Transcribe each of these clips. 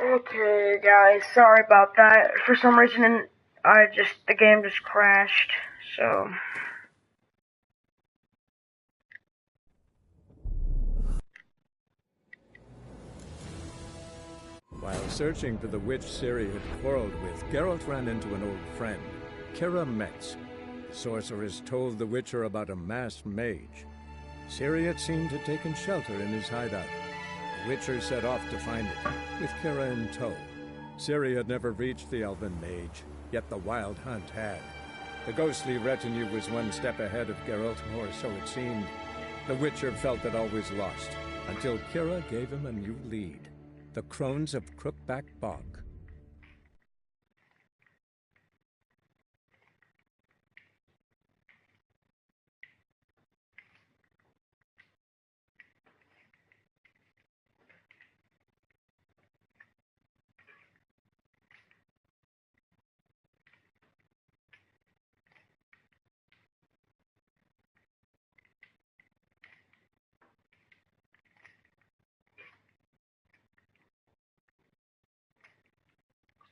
Okay, guys, sorry about that. For some reason, the game just crashed, so. While searching for the witch Ciri had quarreled with, Geralt ran into an old friend, Kira Metz. The sorceress told the Witcher about a masked mage. Ciri had seemed to have taken shelter in his hideout. The Witcher set off to find it, with Kira in tow. Ciri had never reached the elven mage, yet the wild hunt had. The ghostly retinue was one step ahead of Geralt, or so it seemed. The Witcher felt that all was lost, until Kira gave him a new lead. The Crones of Crookback Bog.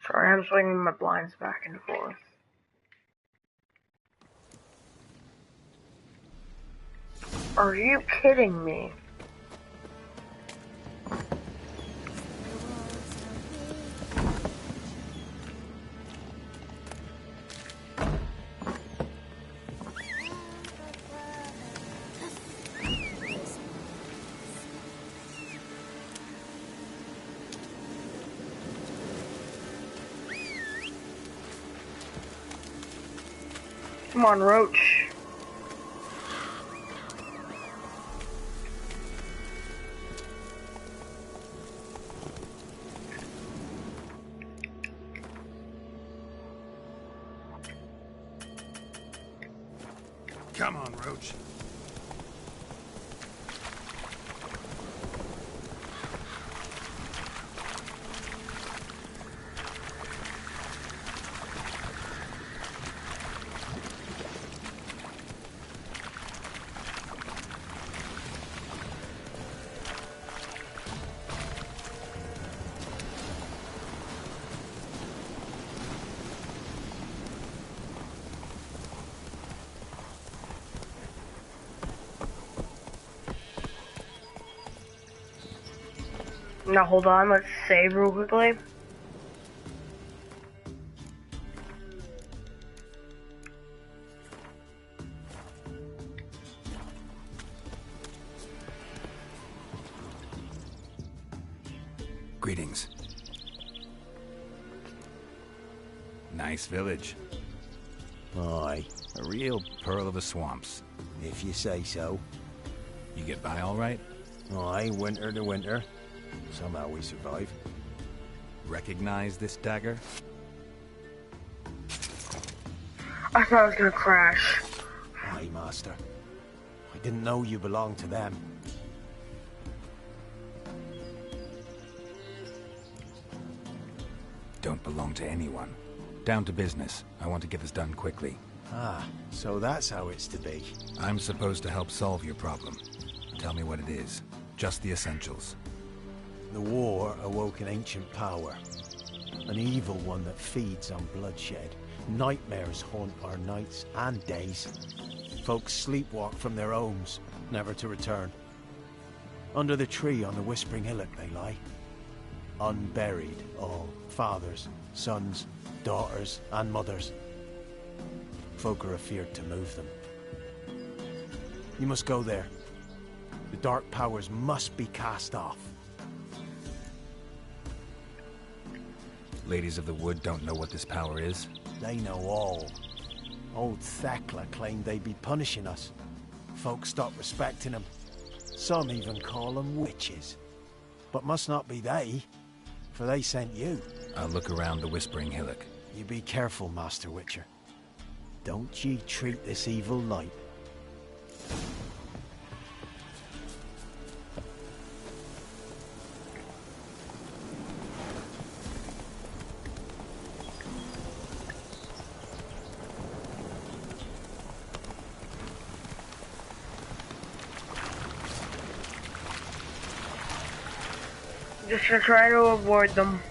Sorry, I'm swinging my blinds back and forth. Are you kidding me? Come on, Roach. Come on, Roach. Now hold on, let's save real quickly. Greetings. Nice village. Aye, A real pearl of the swamps. if you say so. You get by all right? Aye, winter to winter. Somehow we survive. Recognize this dagger? I thought I was gonna crash. Aye, master. I didn't know you belonged to them. Don't belong to anyone. Down to business. I want to get this done quickly. Ah, so that's how it's to be. I'm supposed to help solve your problem. Tell me what it is. Just the essentials. The war awoke an ancient power. An evil one that feeds on bloodshed. Nightmares haunt our nights and days. Folks sleepwalk from their homes, never to return. Under the tree on the Whispering Hillock they lie. Unburied, all. Fathers, sons, daughters, and mothers. Folk are afeard to move them. You must go there. The dark powers must be cast off. Ladies of the Wood don't know what this power is? They know all. Old Thekla claimed they'd be punishing us. Folk stopped respecting them. Some even call them witches. But must not be they, for they sent you. I'll look around the Whispering Hillock. You be careful, Master Witcher. Don't ye treat this evil light. Just to try to avoid them.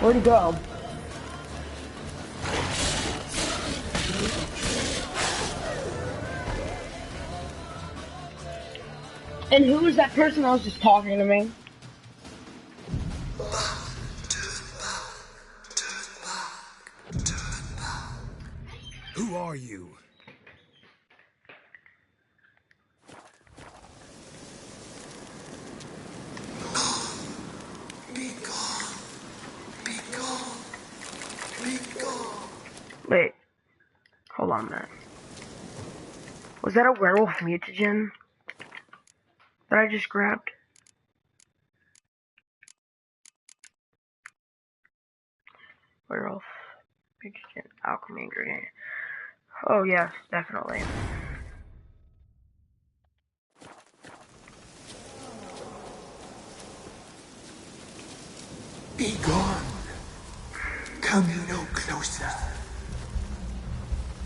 Where'd he go? And who was that person that was just talking to me? Who are you? Be gone. Be gone. Be gone. Wait. Hold on a minute. Was that a werewolf mutagen that I just grabbed? Werewolf mutagen alchemy ingredient. Oh yes, definitely. Be gone. Come no closer.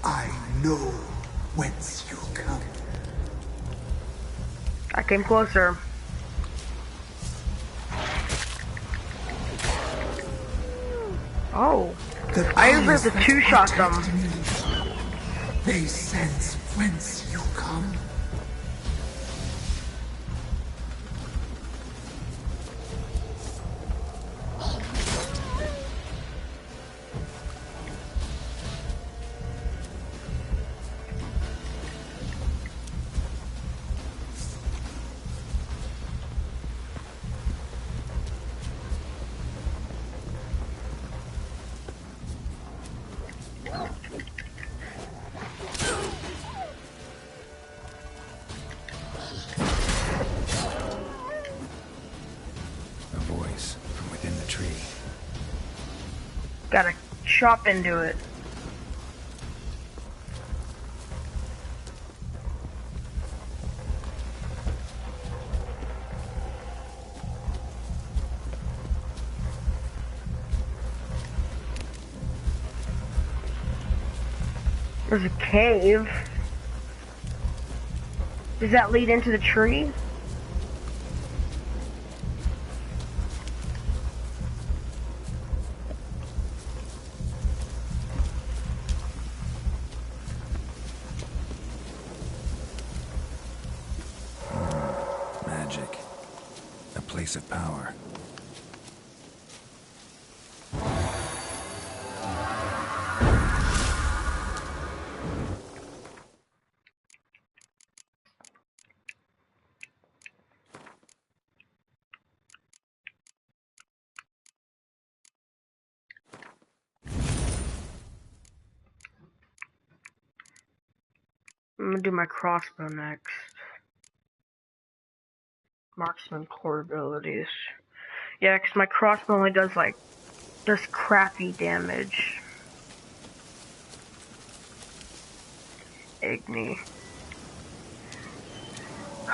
I know whence you come. I came closer. Oh. I usually have to two-shot them. They sense whence you come. Gotta chop into it. There's a cave. Does that lead into the tree? Magic. A place of power. I'm gonna do my crossbow next. Marksman core abilities. Yeah, because my crossbow only does crappy damage. Igni.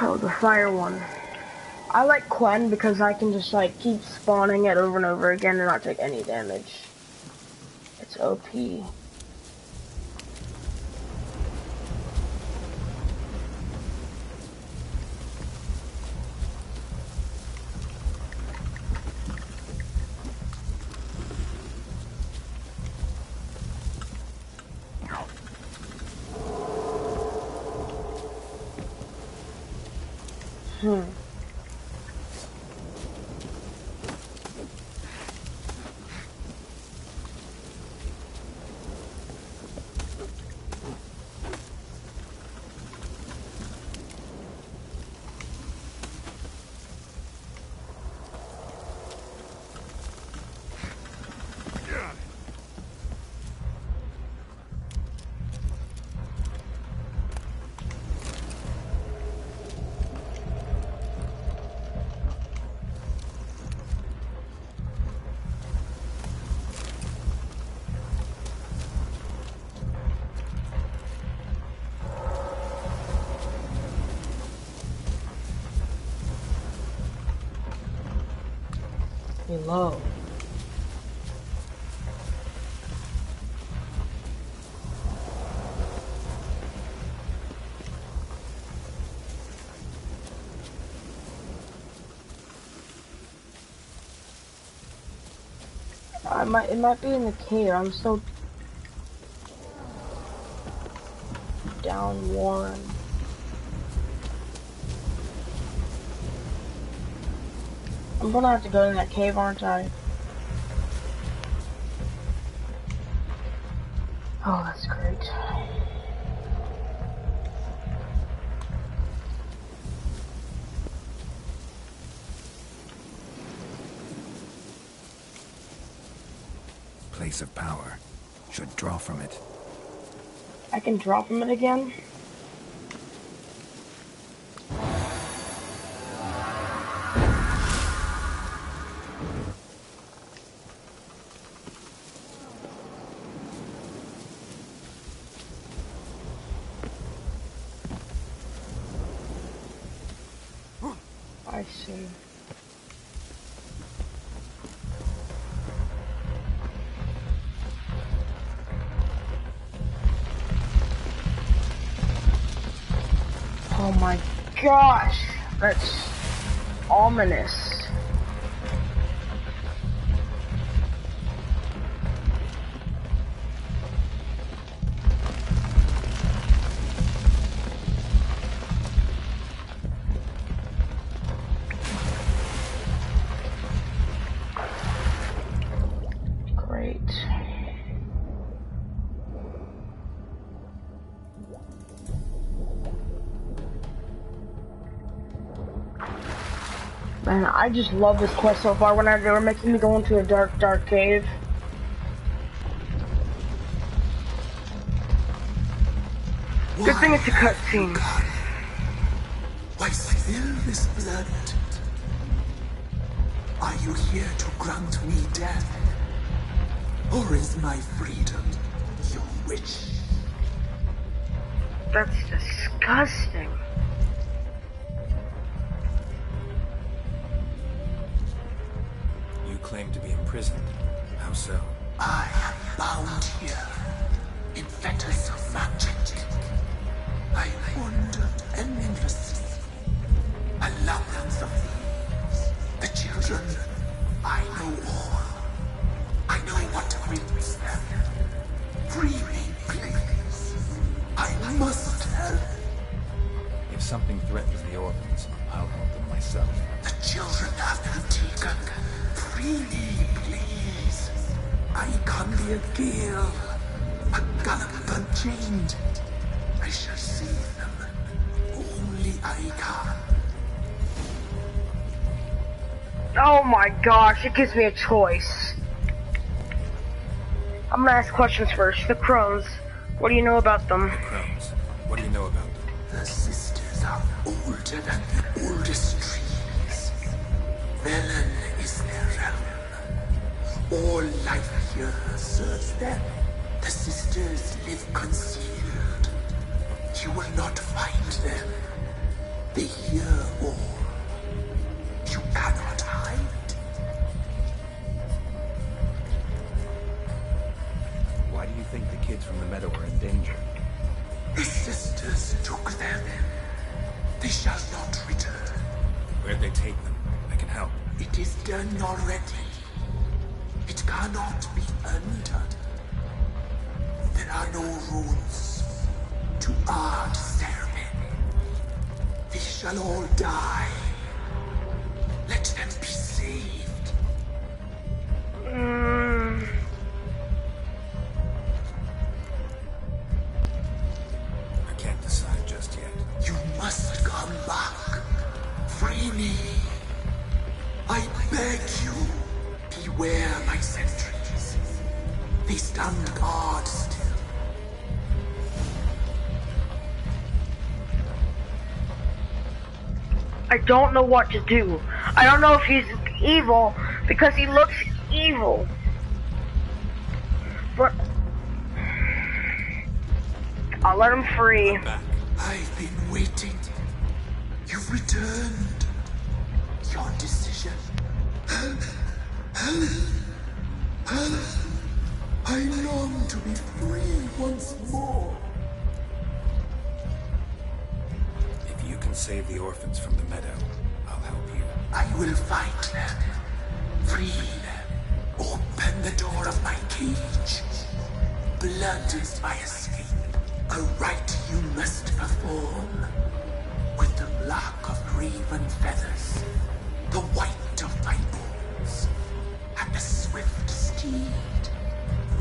Oh, the fire one. I like Quen because I can just keep spawning it over and over again and not take any damage. It's OP. Low. It might be in the cave. I'm so down one. I'm gonna have to go in that cave, aren't I? Oh, that's great. Place of power. Should draw from it. I can draw from it again? I see. Oh my gosh, that's ominous. Great. Man, I just love this quest so far. When they were making me go into a dark, dark cave. Good thing it's a cutscene. Why spill this blood? Are you here to grant me death? Or is my freedom your wish? That's disgusting. You claim to be imprisoned. How so? I am bound here in fetters of magic. I wandered endlessly, a labyrinth of thieves. The children, I know all. I know what awaits them. Free me, please. I must help. If something threatens the orphans, I'll help them myself. The children have been taken. Free me, please. I can be a gale, a gallop unchained. I shall save them. Only I can. Oh my gosh, it gives me a choice. I'm gonna ask questions first. The crows, what do you know about them? The crows. What do you know about them? The sisters are older than the oldest trees. Velen is their realm. All life here serves them. The sisters live concealed. You will not find them. They hear all. You cannot hide. Why do you think the kids from the meadow are in danger? The sisters took them. They shall not return. Where'd they take them? I can help. It is done already. It cannot be undone. There are no rules to our ceremony. They shall all die. Let them be saved. I can't decide just yet. You must come back. Free me. I beg you. Beware my sentries. They stand guard still. I don't know what to do. I don't know if he's evil because he looks evil. But I'll let him free. I'm back. I've been waiting. You've returned. Your decision. I long to be free once more. If you can save the orphans from the meadow, I'll help you. I will fight them. Free them. Open the door of my cage. Blood is my escape, a rite you must perform. With the black of raven feathers, the white of my bones, and the swift steed,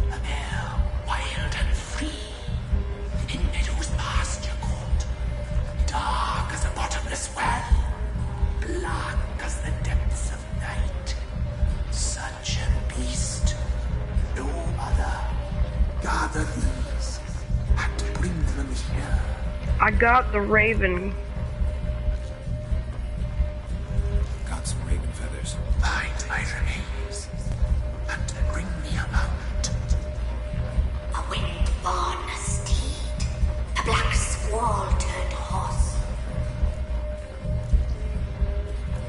a mare wild and free, in meadows pasture court, dark as a bottomless well, black as the depths of night. Such a beast, no other. Gather these and bring them here. I got the raven. Got some raven feathers. Find my remains and bring me a mount. A wind-born steed, a black squall turned horse.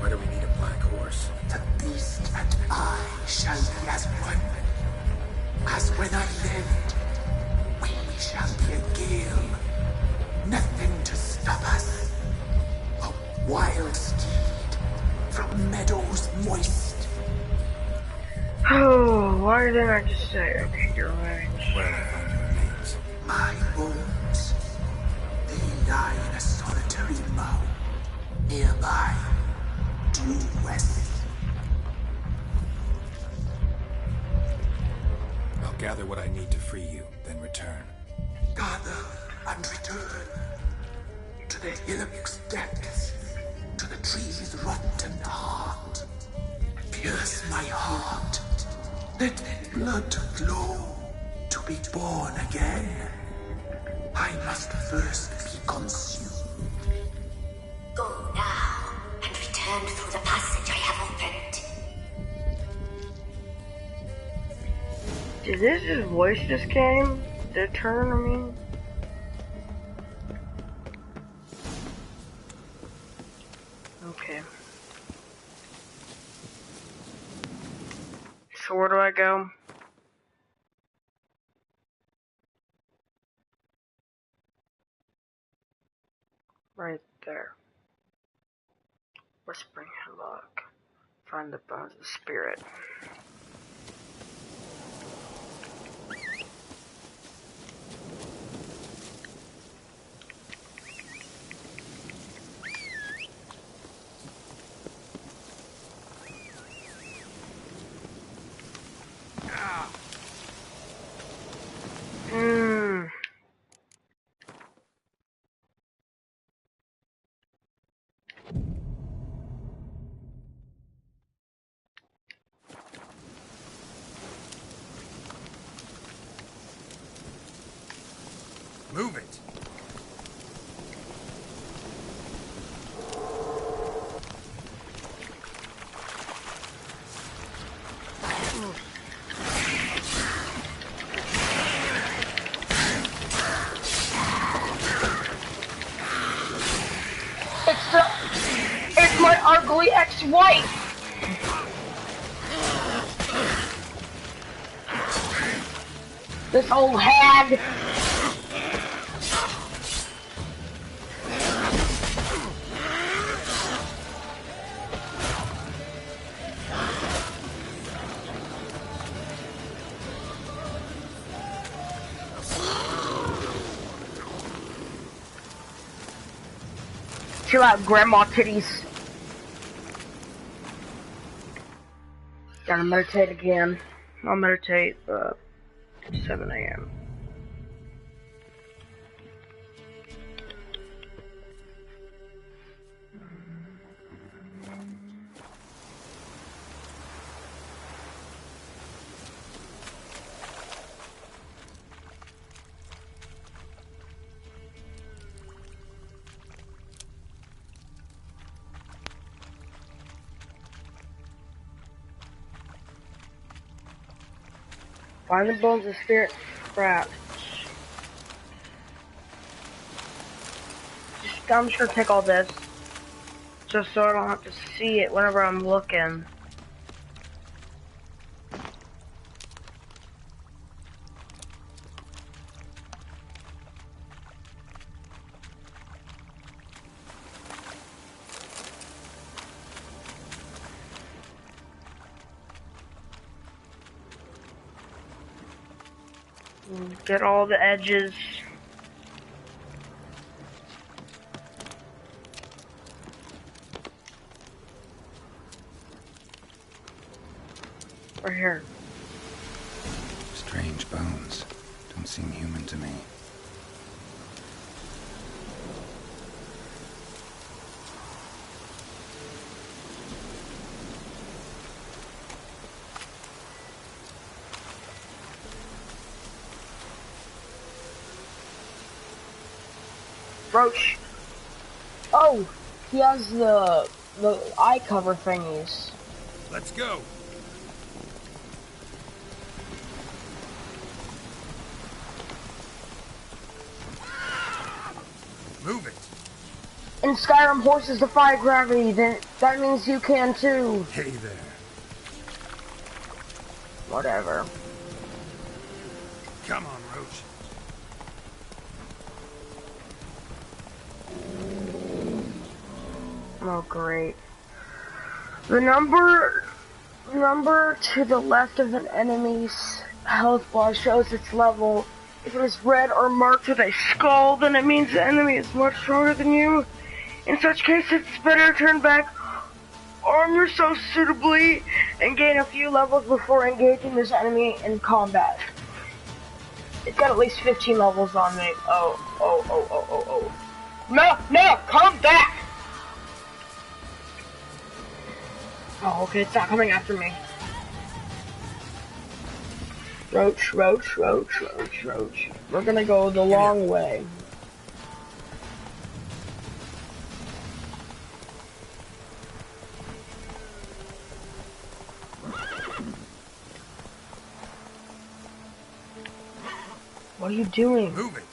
Why do we need a black horse? The beast and I shall be as one. As when I lived, we shall be a gale. Nothing to stop us. A wild steed from meadows moist. Oh, why didn't I just say, okay, you're right. Where did I find your remains? My bones, they lie in a solitary mound nearby, due west. I'll gather what I need to free you, then return. Gather and return to the hillock's depths, to the tree's rotten heart. Pierce my heart, let blood flow to be born again. I must first be consumed. Go now, and return through the passage I have opened. Did this just voice this game? The turn, I mean? Okay. So where do I go? Right there. Whispering Hillock. Find the bones of the spirit. Move it! It's my ugly ex-wife! This old hag! Chill out, grandma titties. Gotta meditate again. I'll meditate, 7 a.m. Find the bones of spirit scraps. I'm just gonna take all this, just so I don't have to see it whenever I'm looking. Get all the edges. Right here. Strange bones. Don't seem human to me. Roach. Oh, he has the eye cover thingies. Let's go. Move it. In Skyrim, horses defy gravity. Then that means you can too. Hey there. Whatever. Come on, Roach. Oh, great. The number to the left of an enemy's health bar shows its level. If it is red or marked with a skull, then it means the enemy is much stronger than you. In such case, it's better to turn back, arm yourself suitably, and gain a few levels before engaging this enemy in combat. It's got at least 15 levels on me. Oh. No, come back! Oh, okay, it's not coming after me. Roach. We're gonna go the long way. What are you doing? Move it.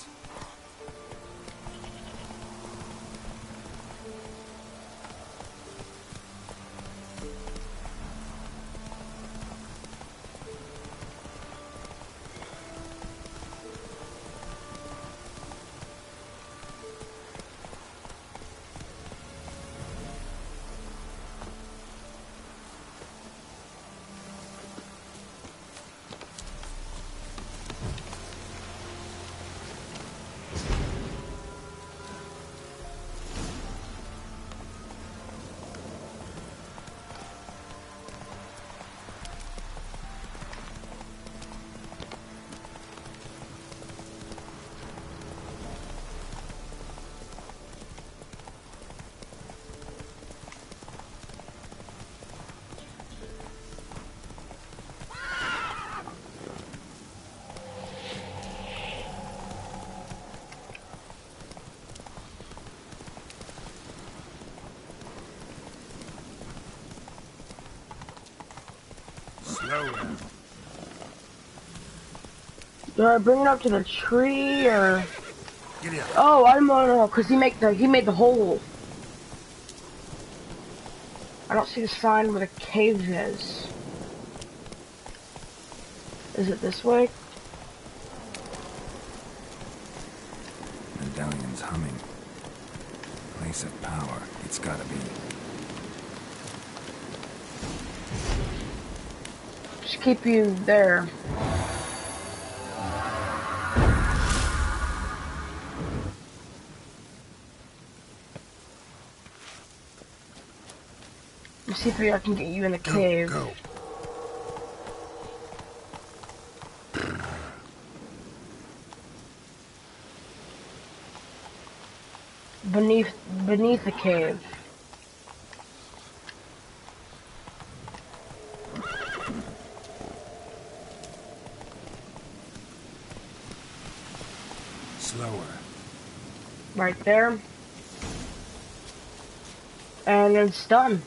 Do I bring it up to the tree or? Get up. Oh, I don't know, cause he made the hole. I don't see the sign where the cave is. Is it this way? Medallion's humming. Place of power. It's gotta be. Just keep you there. Let's see if I can get you in the cave. Go. Beneath the cave. Slower. Right there. And it's done.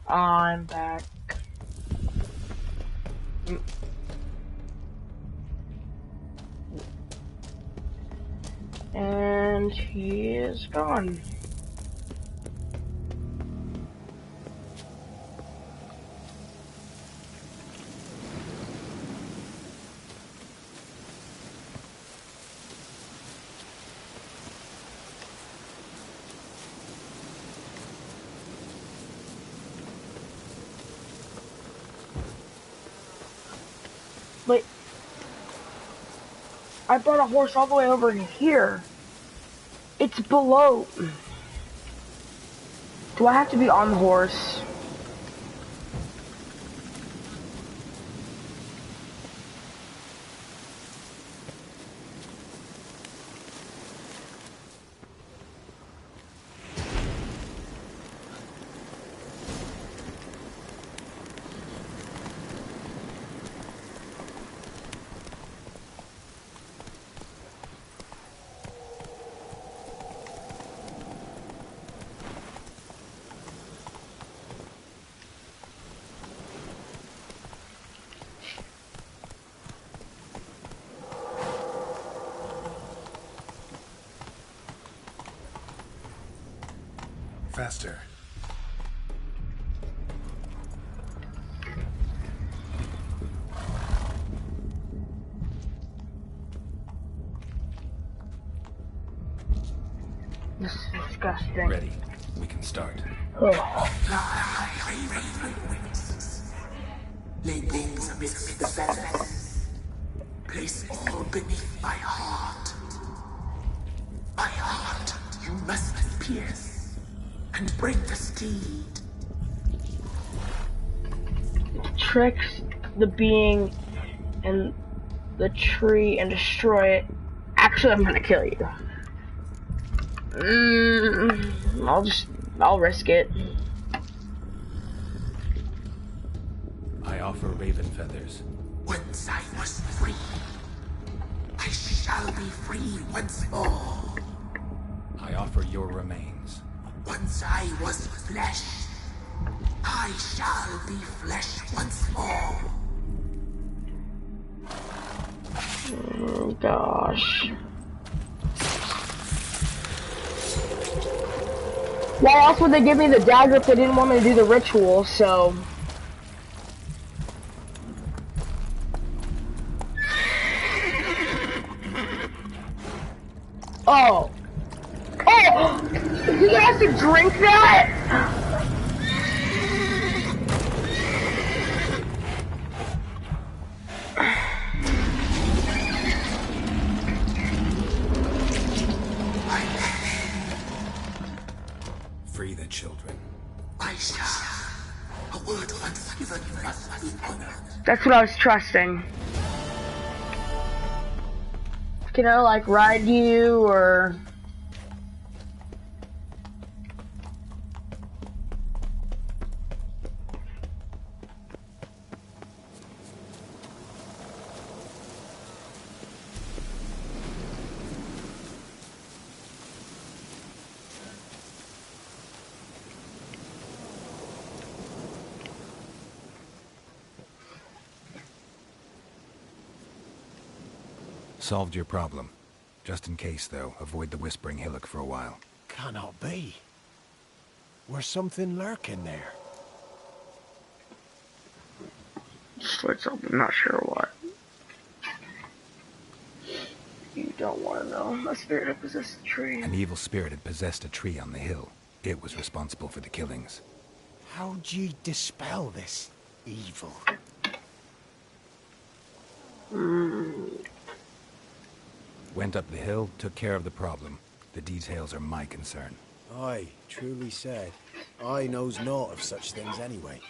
I'm back. And he is gone. Wait. I brought a horse all the way over here. It's below. Do I have to be on the horse? Faster. This is disgusting. Ready. We can start. Lay things amidst the feathers. Place all beneath my heart. My heart you must pierce, and bring the steed. Tricks the being and the tree and destroy it. Actually, I'm gonna kill you. I'll risk it. I offer raven feathers. Once I was free, I shall be free once more. I offer your remains. Once I was flesh, I shall be flesh once more. Oh gosh. Why else would they give me the dagger if they didn't want me to do the ritual, so... Oh! Oh! You have to drink that? Free the children. I shall. A word once given must be honored. That's what I was trusting. Can I, like, ride you, or... Solved your problem. Just in case, though, avoid the Whispering Hillock for a while. Cannot be. Where's something lurking there? Destroyed something, not sure what. You don't want to know. A spirit had possessed the tree. An evil spirit had possessed a tree on the hill. It was responsible for the killings. How'd ye dispel this evil? Went up the hill, took care of the problem. The details are my concern. Aye, truly said. I knows naught of such things anyway.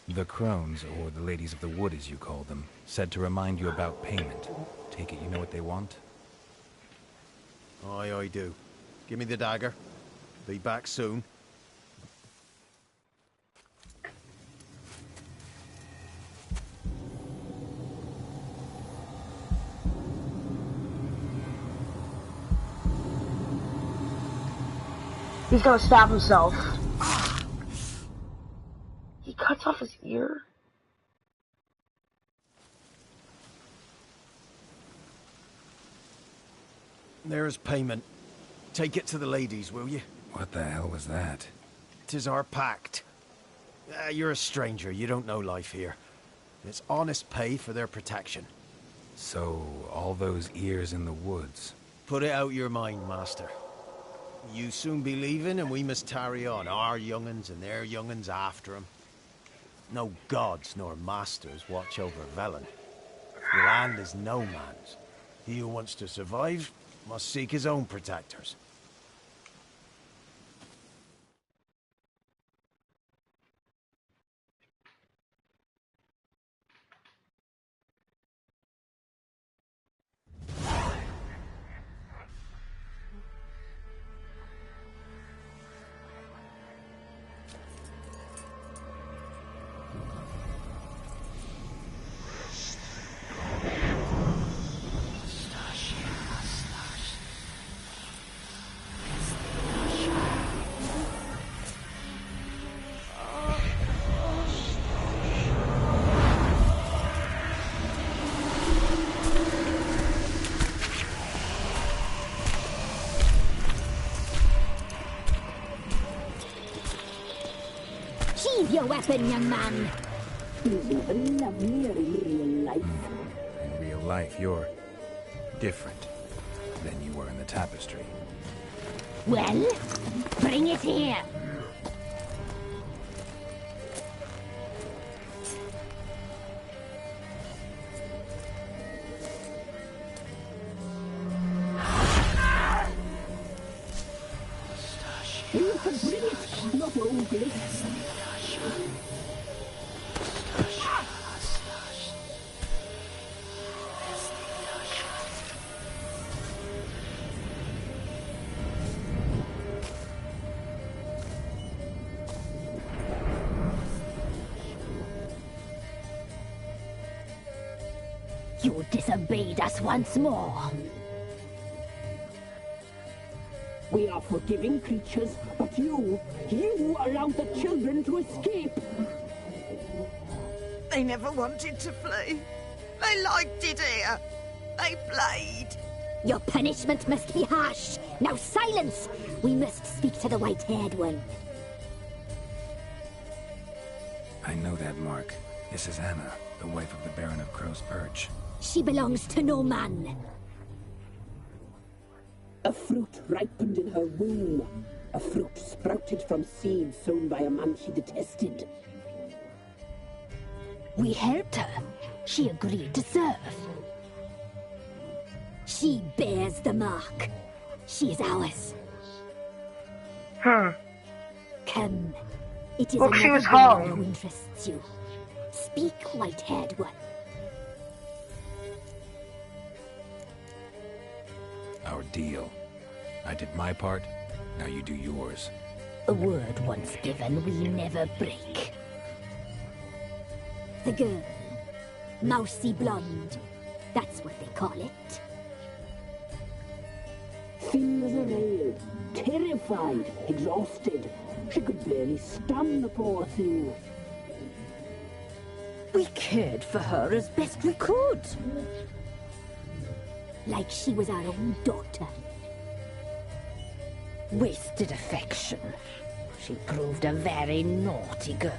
The crones, or the ladies of the wood as you call them, said to remind you about payment. Take it you know what they want? Aye, I do. Give me the dagger. Be back soon. He's gonna stab himself. He cuts off his ear? There's payment. Take it to the ladies, will you? What the hell was that? 'Tis our pact. You're a stranger, you don't know life here. It's honest pay for their protection. So, all those ears in the woods. Put it out your mind, master. You soon be leaving and we must tarry on, our young'uns and their young'uns after 'em. No gods nor masters watch over Velen. The land is no man's. He who wants to survive must seek his own protectors. Sheathe your weapon, young man. He's even lovelier in real life. In real life, you're different than you were in the tapestry. Well, bring it here. You can bring it, not ugly. You disobeyed us once more. We are forgiving creatures, but you allowed the children to escape. They never wanted to flee. They liked it here. They played. Your punishment must be harsh. Now silence! We must speak to the white-haired one. I know that mark. This is Anna, the wife of the Baron of Crow's Perch. She belongs to no man. A fruit ripened in her womb. A fruit sprouted from seeds sown by a man she detested. We helped her. She agreed to serve. She bears the mark. She is ours. Come. It is Look, she another was woman hung. who interests you. Speak, white-haired one. Our deal. I did my part, now you do yours. A word once given, we never break. The girl. Mousy blonde. That's what they call it. Thin as a rail, terrified, exhausted. She could barely stand, the poor thing. We cared for her as best we could. Like she was our own daughter. Wasted affection. She proved a very naughty girl.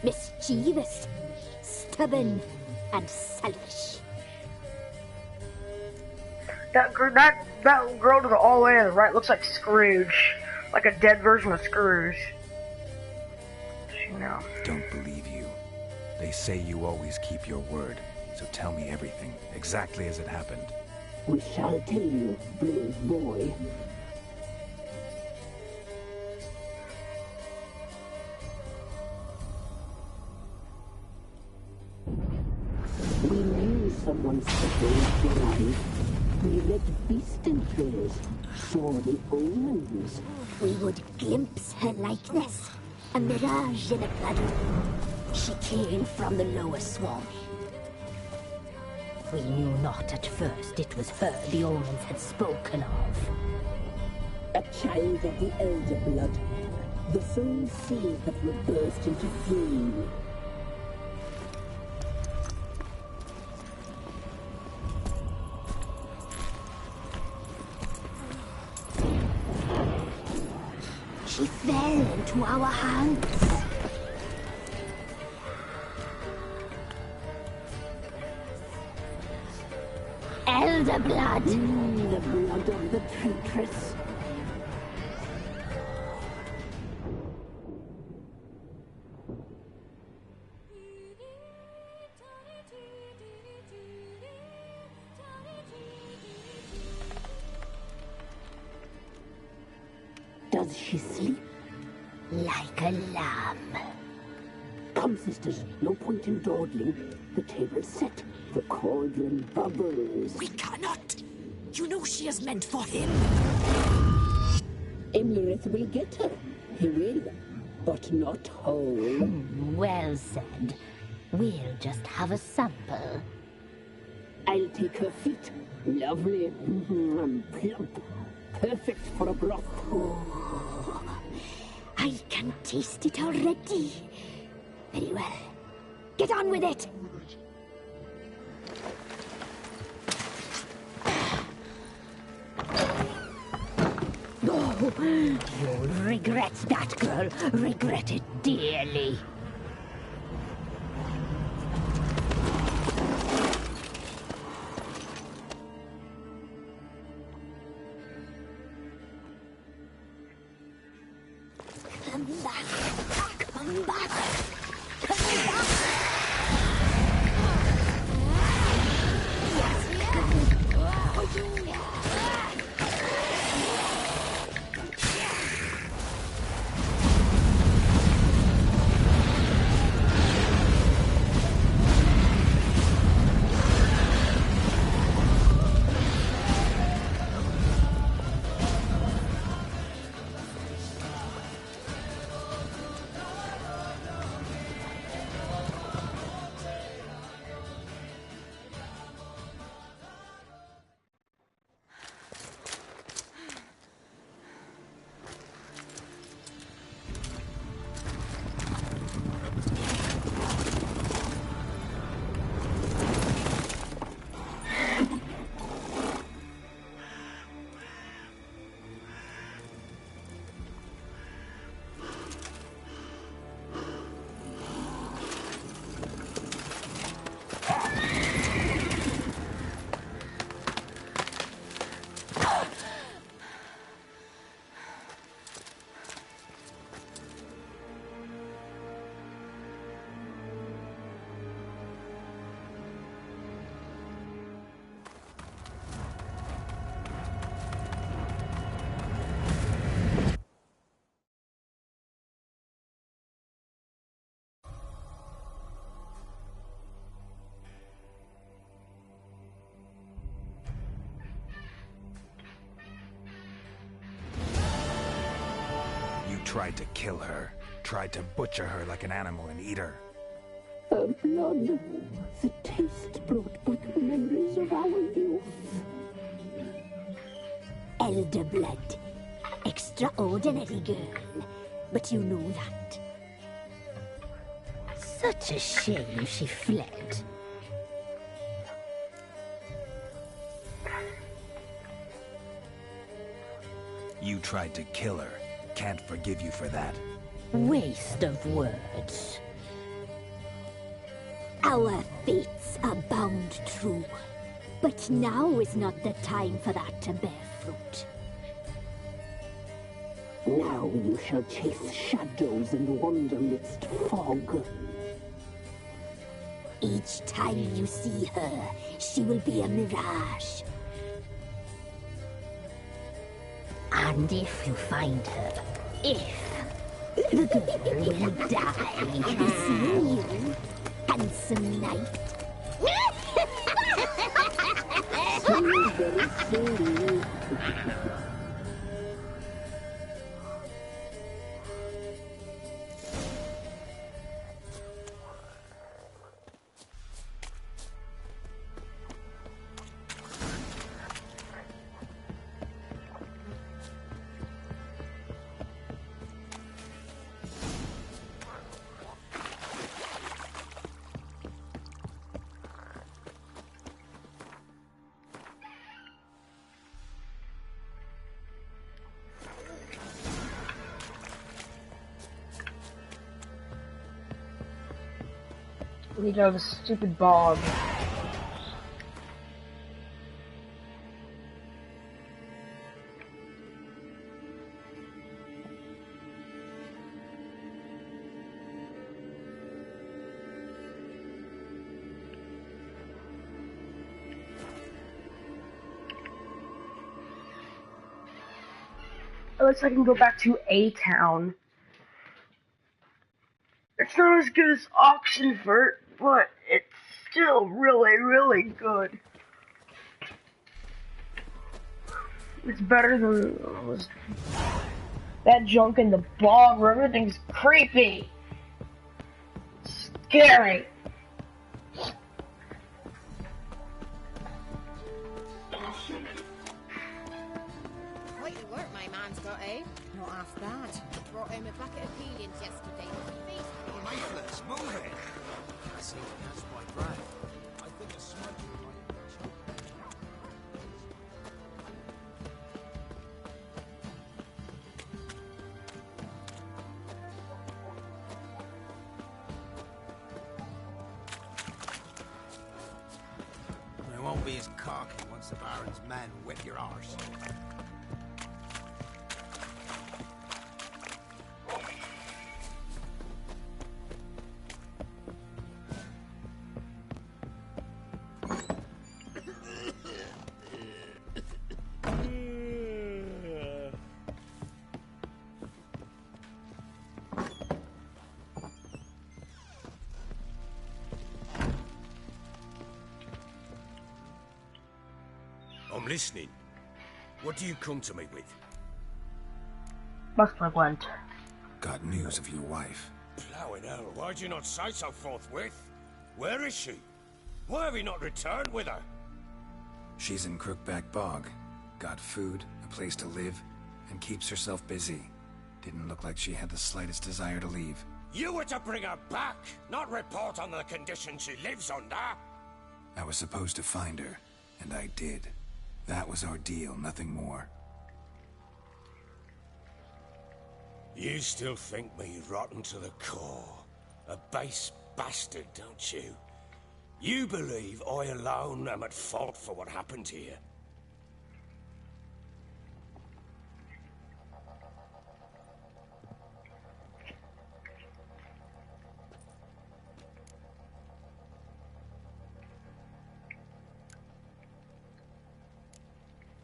Mischievous, stubborn, and selfish. That girl to the all the way to the right looks like Scrooge. Like a dead version of Scrooge. You know. Don't believe you. They say you always keep your word, so tell me everything, exactly as it happened. We shall tell you, brave boy. We knew someone special would arrive. We read beast entrails, saw the omens. We would glimpse her likeness, a mirage in a blood. She came from the lower swarm. We knew not at first it was her the omens had spoken of. A child of the elder blood, the same seed that would burst into flame. She fell into our hands. Elder blood. The blood of the traitress. Does she sleep? Like a lamb. Come, sisters, no point in dawdling. The table's set, the cauldron bubbles. We cannot. You know she is meant for him. Imlerith will get her. He will, but not whole. Well said. We'll just have a sample. I'll take her feet. Lovely. Plump. Perfect for a broth. Oh, I can taste it already. Very well. Get on with it! Oh, you'll regret that, girl. Regret it dearly. Come back. Come back. Come back. Tried to kill her. Tried to butcher her like an animal and eat her. Her blood. The taste brought back memories of our youth. Elder blood. Extraordinary girl. But you know that. Such a shame she fled. You tried to kill her. Can't forgive you for that. Waste of words. Our fates are bound true. But now is not the time for that to bear fruit. Now you shall chase shadows and wander midst fog. Each time you see her, she will be a mirage. And if you find her, the girl will die. Be seeing you, handsome knight. Very soon. We go the stupid bog. At least I can go back to A-Town. It's not as good as Oxenfurt, but it's still really, really good. It's better than that junk in the bog where everything's creepy. Scary. Quite the work my man's got, eh? Not half bad. Brought home a bucket of peelings yesterday. Lifeless, move it! I see, that's my brand. I think a smudge It won't be as cocky once the Baron's men whip your arse. I'm listening. What do you come to me with? Must have went. Got news of your wife. Plowing hell, why'd you not say so forthwith? Where is she? Why have you not returned with her? She's in Crookback Bog. Got food, a place to live, and keeps herself busy. Didn't look like she had the slightest desire to leave. You were to bring her back, not report on the conditions she lives under. I was supposed to find her, and I did. That was our deal, nothing more. You still think me rotten to the core. A base bastard, don't you? You believe I alone am at fault for what happened here?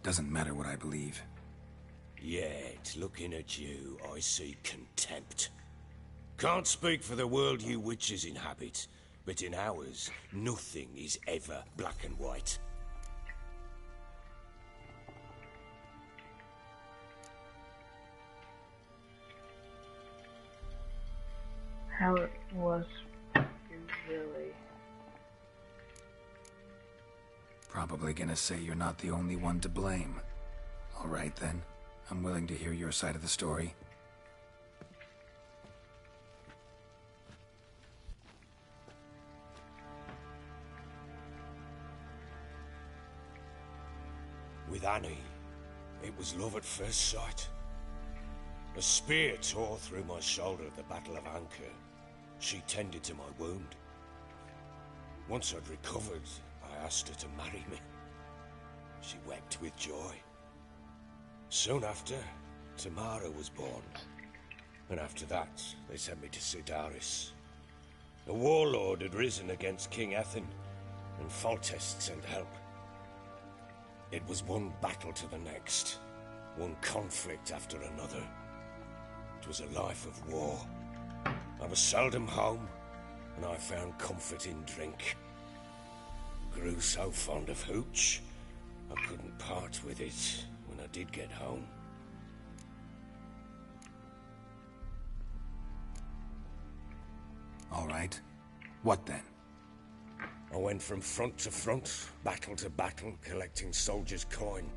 Doesn't matter what I believe. Yet, looking at you, I see contempt. Can't speak for the world you witches inhabit, but in ours, nothing is ever black and white. How it was really. Probably gonna say you're not the only one to blame. All right then. I'm willing to hear your side of the story. With Annie, it was love at first sight. A spear tore through my shoulder at the Battle of Anchor. She tended to my wound. Once I'd recovered, I asked her to marry me. She wept with joy. Soon after, Tamara was born. And after that, they sent me to Sidaris. A warlord had risen against King Ethan, and Foltest sent help. It was one battle to the next, one conflict after another. It was a life of war. I was seldom home, and I found comfort in drink. Grew so fond of hooch, I couldn't part with it when I did get home. All right. What then? I went from front to front, battle to battle, collecting soldiers' coin,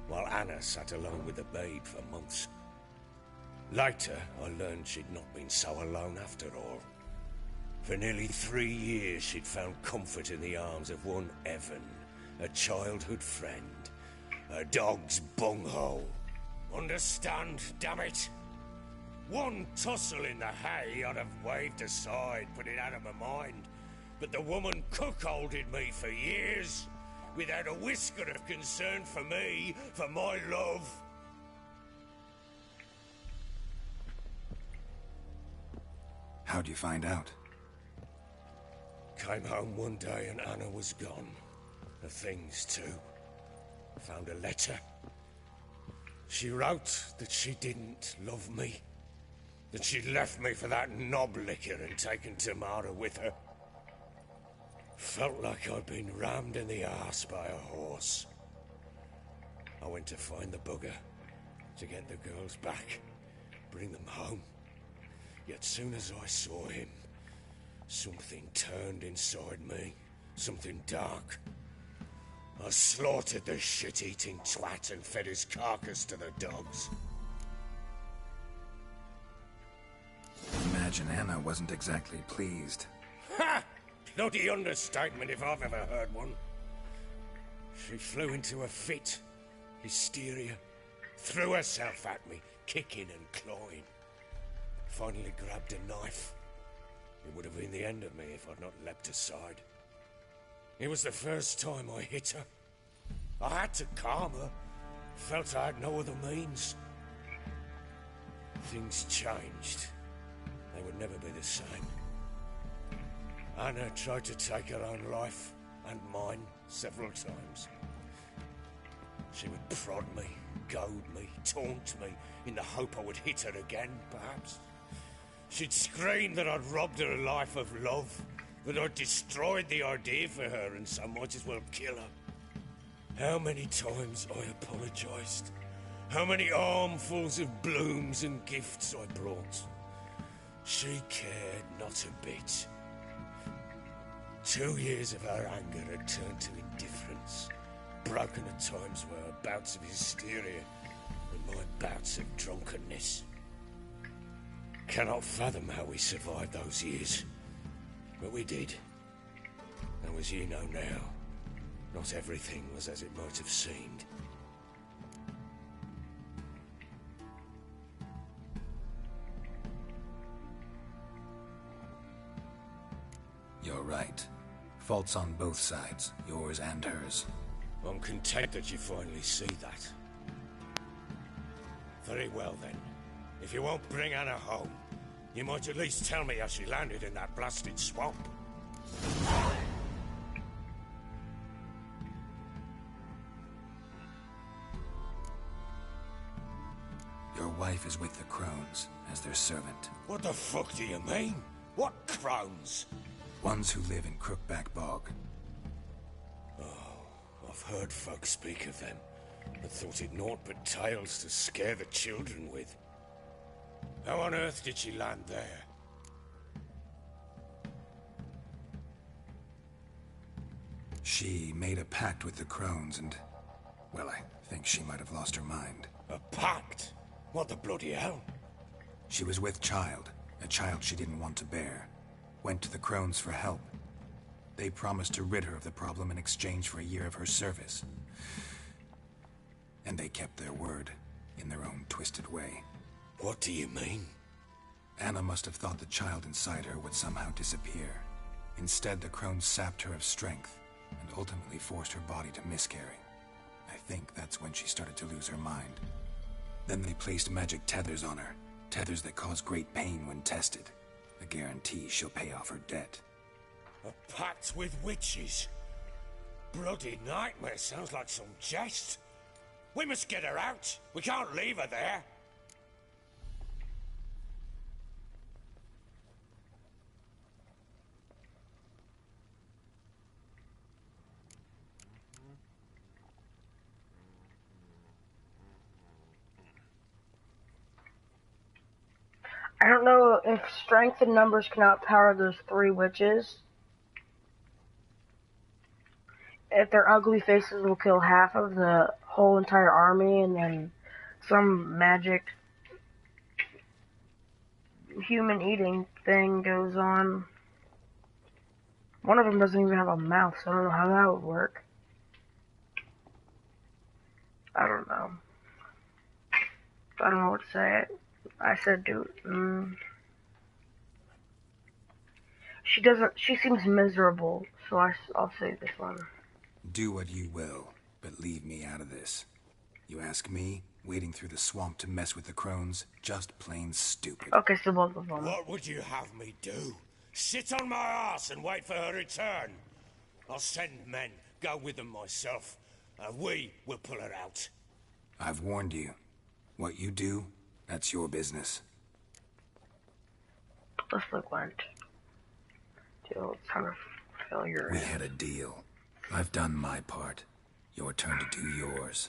while Anna sat alone with the babe for months. Later, I learned she'd not been so alone after all. For nearly 3 years, she'd found comfort in the arms of one Evan, a childhood friend, a dog's bunghole. Understand, damn it? One tussle in the hay I'd have waved aside, put it out of my mind. But the woman cuckolded me for years, without a whisker of concern for me, for my love. How'd you find out? Came home one day and Anna was gone. The things too. Found a letter. She wrote that she didn't love me. That she'd left me for that knob licker and taken Tamara with her. Felt like I'd been rammed in the arse by a horse. I went to find the bugger, to get the girls back, bring them home. Yet soon as I saw him, something turned inside me, something dark. I slaughtered the shit-eating twat and fed his carcass to the dogs. Imagine Anna wasn't exactly pleased. Ha! Bloody understatement if I've ever heard one. She flew into a fit, hysteria, threw herself at me, kicking and clawing. Finally grabbed a knife. It would have been the end of me if I'd not leapt aside. It was the first time I hit her. I had to calm her. Felt I had no other means. Things changed. They would never be the same. Anna tried to take her own life, and mine, several times. She would prod me, goad me, taunt me, in the hope I would hit her again, perhaps. She'd scream that I'd robbed her life of love, that I'd destroyed the idea for her and so might as well kill her. How many times I apologized. How many armfuls of blooms and gifts I brought. She cared not a bit. 2 years of her anger had turned to indifference, broken at times by her bouts of hysteria and my bouts of drunkenness. Cannot fathom how we survived those years, but we did. And as you know now, not everything was as it might have seemed. You're right. Faults on both sides, yours and hers. I'm content that you finally see that. Very well then. If you won't bring Anna home, you might at least tell me how she landed in that blasted swamp. Your wife is with the Crones, as their servant. What the fuck do you mean? What Crones? Ones who live in Crookback Bog. Oh, I've heard folk speak of them, but thought it naught but tales to scare the children with. How on earth did she land there? She made a pact with the Crones and... well, I think she might have lost her mind. A pact? What the bloody hell? She was with child, a child she didn't want to bear. Went to the Crones for help. They promised to rid her of the problem in exchange for a year of her service. And they kept their word, in their own twisted way. What do you mean? Anna must have thought the child inside her would somehow disappear. Instead, the Crones sapped her of strength, and ultimately forced her body to miscarry. I think that's when she started to lose her mind. Then they placed magic tethers on her, tethers that cause great pain when tested. A guarantee she'll pay off her debt. A pact with witches? Bloody nightmare, sounds like some jest. We must get her out. We can't leave her there. I don't know if strength and numbers can outpower those 3 witches. If their ugly faces will kill half of the whole entire army, and then some magic human eating thing goes on. One of them doesn't even have a mouth, so I don't know how that would work. I don't know. I don't know what to say. I said do it. She seems miserable, so I'll say this one. Do what you will, but leave me out of this. You ask me, wading through the swamp to mess with the Crones, just plain stupid. Okay, so both of them. What would you have me do? Sit on my ass and wait for her return? I'll send men, go with them myself, and we will pull her out. I've warned you. What you do, that's your business. Let's look went. Deal kind of failure. We had a deal. I've done my part. Your turn to do yours.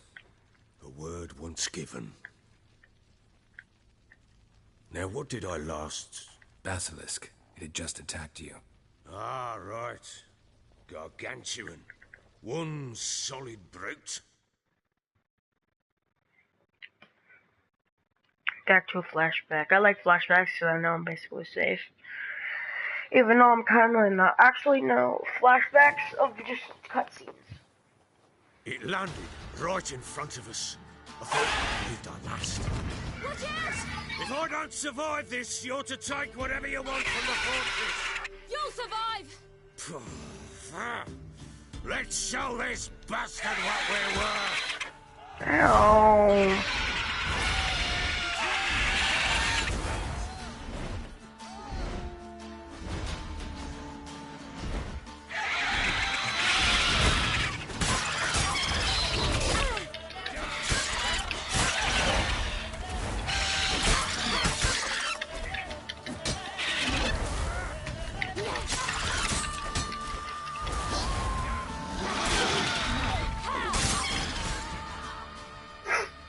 A word once given. Now, what did I last... Basilisk. It had just attacked you. Ah, right. Gargantuan. One solid brute. Back to a flashback. I like flashbacks because I know I'm basically safe. Even though I'm kind of not. Actually, no. Flashbacks of just cutscenes. It landed right in front of us. I thought we lived our last. Watch out! If I don't survive this, you're to take whatever you want from the fortress. You'll survive! Let's show this bastard what we're worth. Ow.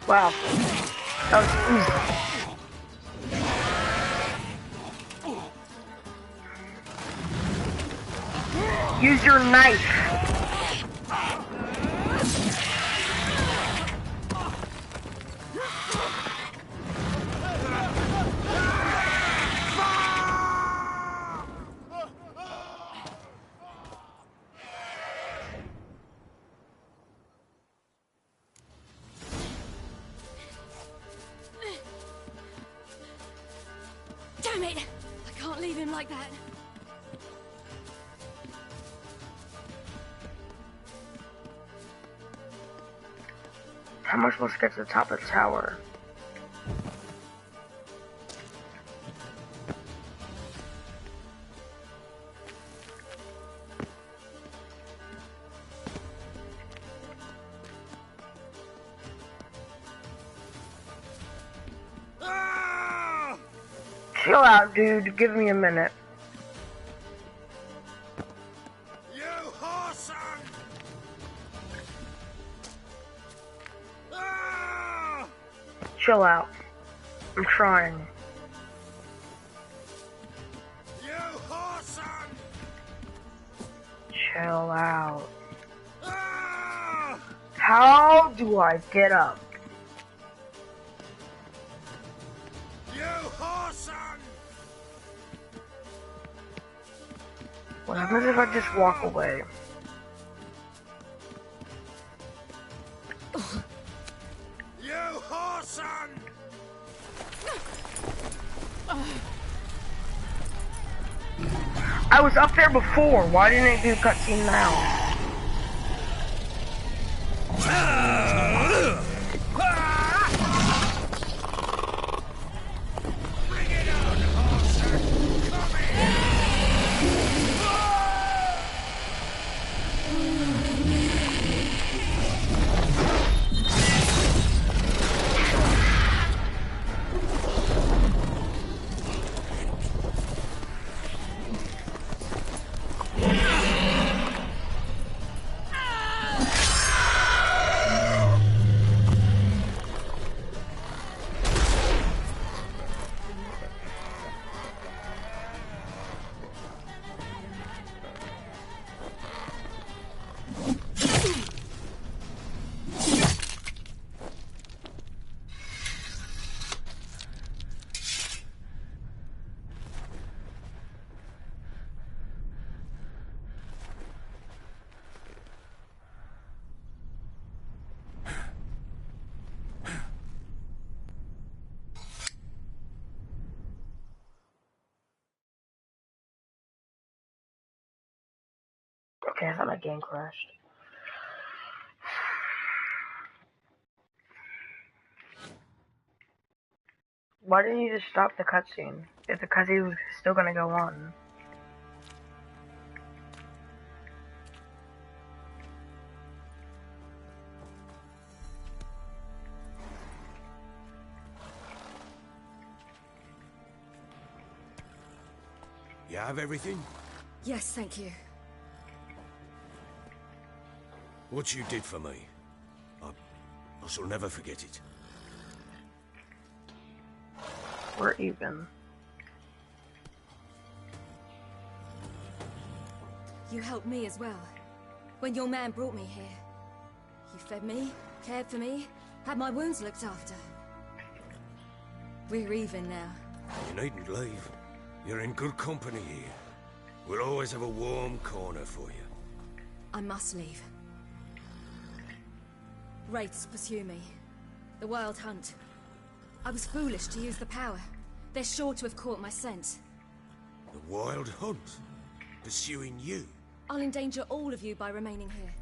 Wow. That was easy. Use your knife. Damn it! I can't leave him like that. How am I supposed to get to the top of the tower? Chill out, dude. Give me a minute. You whoreson! Chill out. I'm trying. You whoreson! Chill out. How do I get up? You whoreson! What happens if I just walk away? You whoreson! I was up there before. Why didn't it do cutscene now? Okay, I thought my game crashed. Why didn't you just stop the cutscene? If the cutscene was still gonna go on. You have everything? Yes, thank you. What you did for me, I shall never forget it. We're even. You helped me as well. When your man brought me here. You fed me, cared for me, had my wounds looked after. We're even now. You needn't leave. You're in good company here. We'll always have a warm corner for you. I must leave. Wraiths pursue me. The Wild Hunt. I was foolish to use the power. They're sure to have caught my scent. The Wild Hunt? Pursuing you? I'll endanger all of you by remaining here.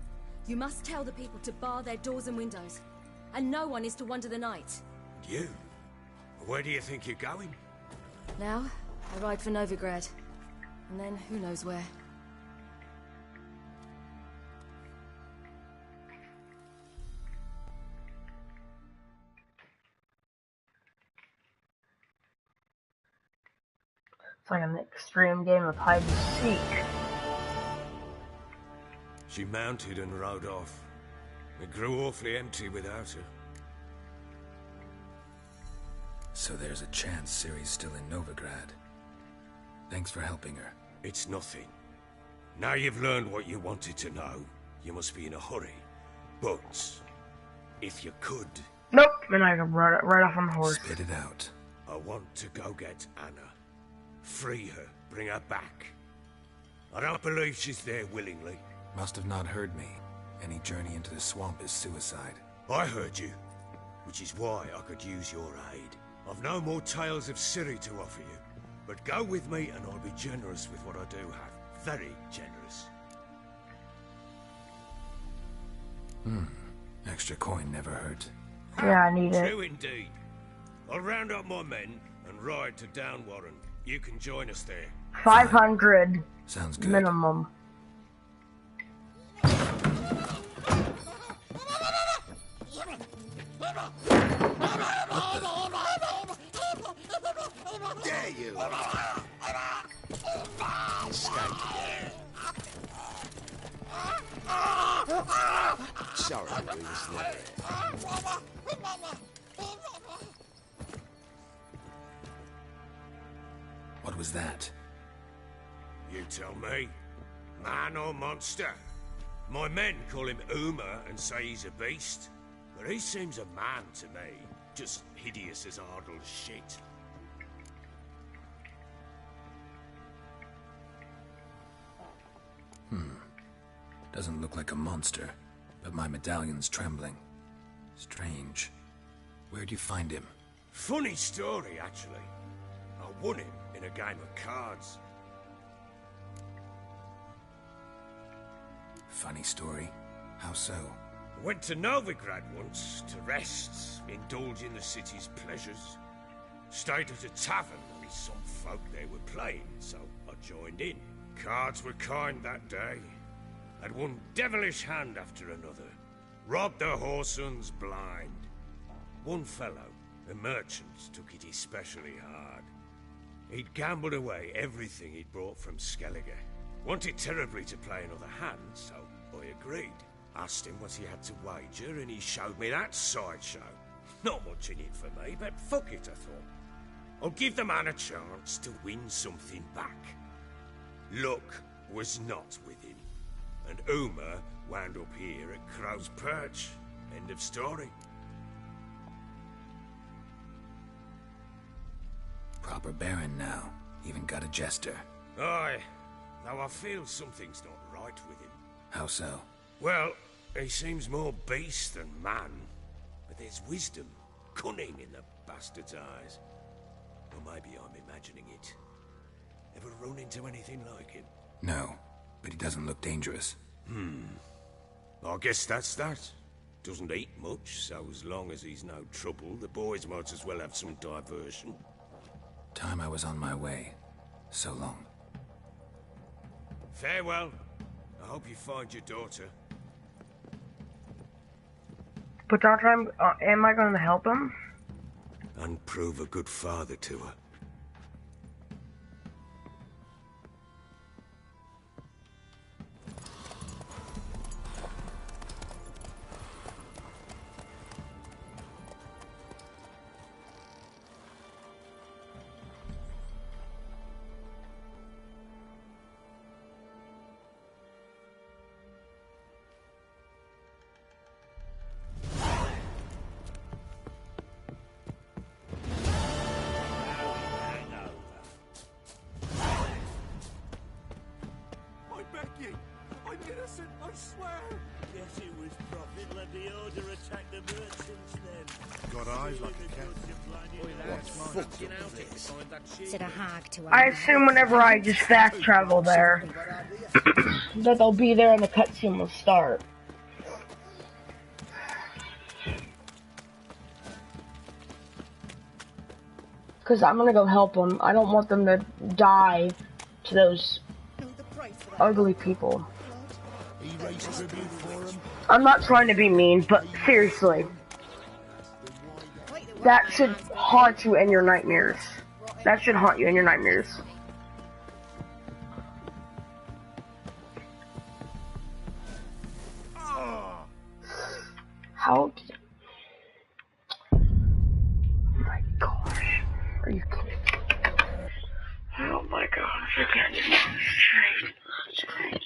You must tell the people to bar their doors and windows. And no one is to wander the night. You? Where do you think you're going? Now, I ride for Novigrad. And then, who knows where. It's like an extreme game of hide and seek. She mounted and rode off. It grew awfully empty without her. So there's a chance Ciri's still in Novigrad. Thanks for helping her. It's nothing. Now you've learned what you wanted to know, you must be in a hurry. But, if you could... Nope, and I can right off on the horse. Spit it out. I want to go get Anna. Free her, bring her back. I don't believe she's there willingly. Must have not heard me. Any journey into the swamp is suicide. I heard you, which is why I could use your aid. I've no more tales of Ciri to offer you, but go with me and I'll be generous with what I do have. Very generous. Extra coin never hurt. Yeah, I need it. True indeed. I'll round up my men and ride to Downwarren. You can join us there. 500. Sounds good. Minimum. Dare you! Escape. Sorry, we was never here. What was that? You tell me. Man or monster? My men call him Uma and say he's a beast. But he seems a man to me. Just hideous as Ardle's shit. Doesn't look like a monster, but my medallion's trembling. Strange. Where'd you find him? Funny story, actually. I won him in a game of cards. Funny story? How so? I went to Novigrad once to rest, indulge in the city's pleasures. Stayed at a tavern, only some folk there were playing, so I joined in. Cards were kind that day. Had one devilish hand after another. Robbed the whoresun's blind. One fellow, a merchant, took it especially hard. He'd gambled away everything he'd brought from Skellige. Wanted terribly to play another hand, so I agreed. Asked him what he had to wager, and he showed me that sideshow. Not much in it for me, but fuck it, I thought. I'll give the man a chance to win something back. Luck was not with him, and Uma wound up here at Crow's Perch. End of story. Proper baron now. Even got a jester. Aye, though I feel something's not right with him. How so? Well, he seems more beast than man, but there's wisdom, cunning in the bastard's eyes. Or maybe I'm imagining it. Ever run into anything like him? No, but he doesn't look dangerous. I guess that's that. Doesn't eat much, so as long as he's no trouble, the boys might as well have some diversion. Time I was on my way. So long. Farewell. I hope you find your daughter. But Doctor, am I going to help him? And prove a good father to her. begging. I'm innocent, I swear. Guess it was profit let the order attack the merchants then. Got eyes like a cat. Is it a hag to I assume whenever I just fast travel there, that they'll be there and the cutscene will start. Because I'm gonna go help them. I don't want them to die to those ugly people. I'm not trying to be mean, but seriously. That should haunt you in your nightmares. That should haunt you in your nightmares. How did... Oh my gosh. Are you kidding? Oh my gosh, I can't do this straight. Straight.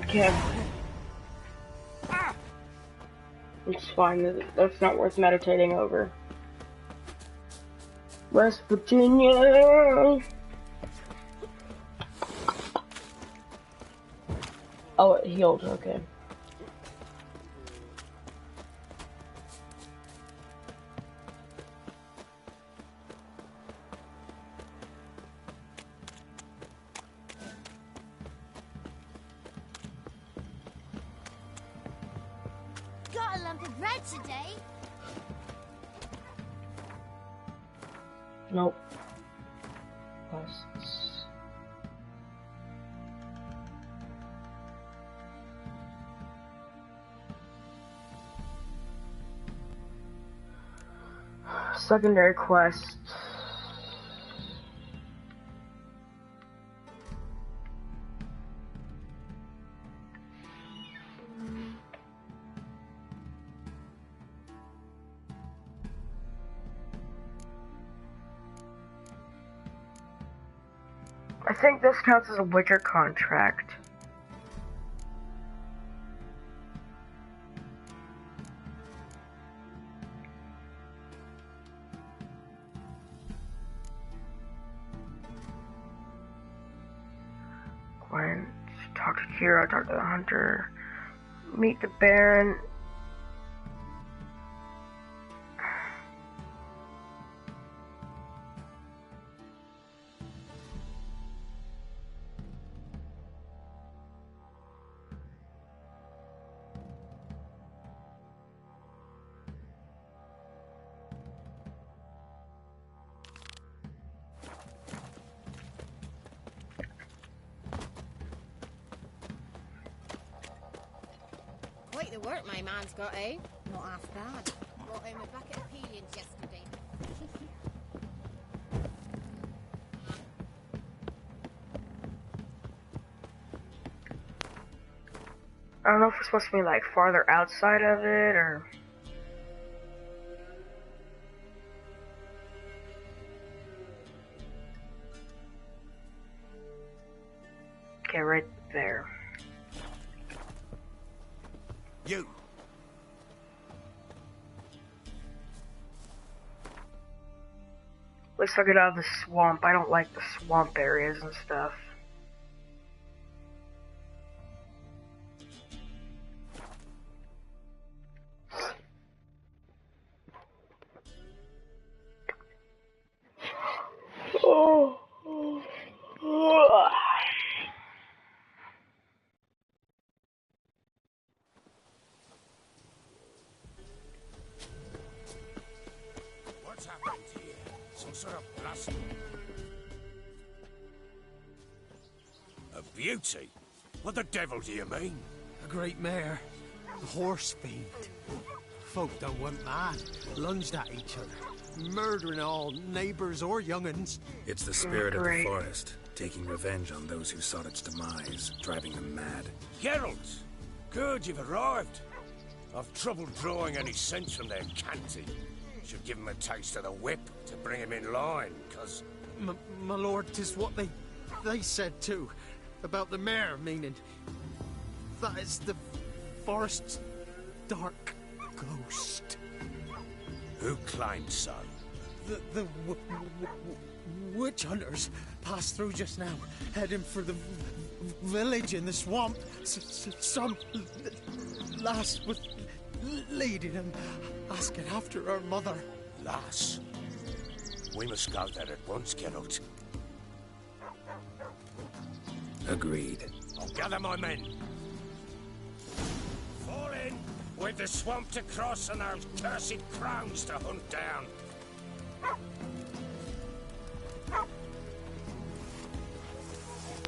Okay. It's fine. That's not worth meditating over. West Virginia. Oh, it healed. Okay. Got a lump of bread today? Nope. Quests. Secondary quest. I think this counts as a Witcher contract. Gwen, talk to Kira, talk to the hunter, meet the Baron. Quite the work my man's got, eh? Not half bad. Brought home a bucket of peelings yesterday. I don't know if we're supposed to be like farther outside of it or... Okay, right there. You! Let's get out of the swamp. I don't like the swamp areas and stuff. A beauty? What the devil do you mean? A great mare. A horse fiend. Folk don't want mad. Lunged at each other. Murdering all neighbours or young'uns. It's the spirit of the forest, taking revenge on those who sought its demise, driving them mad. Geralt! Good, you've arrived. I've trouble drawing any sense from their canty. Should give him a taste of the whip to bring him in line, cause... My lord, 'tis what they said too. About the mare, meaning... that is the forest's dark ghost. Who claimed so? The witch hunters passed through just now, heading for the village in the swamp. Some lass was leading them, asking after her mother. Lass? We must go there at once, Geralt. Agreed. I'll gather my men. Fall in! With the swamp to cross and those cursed crows to hunt down.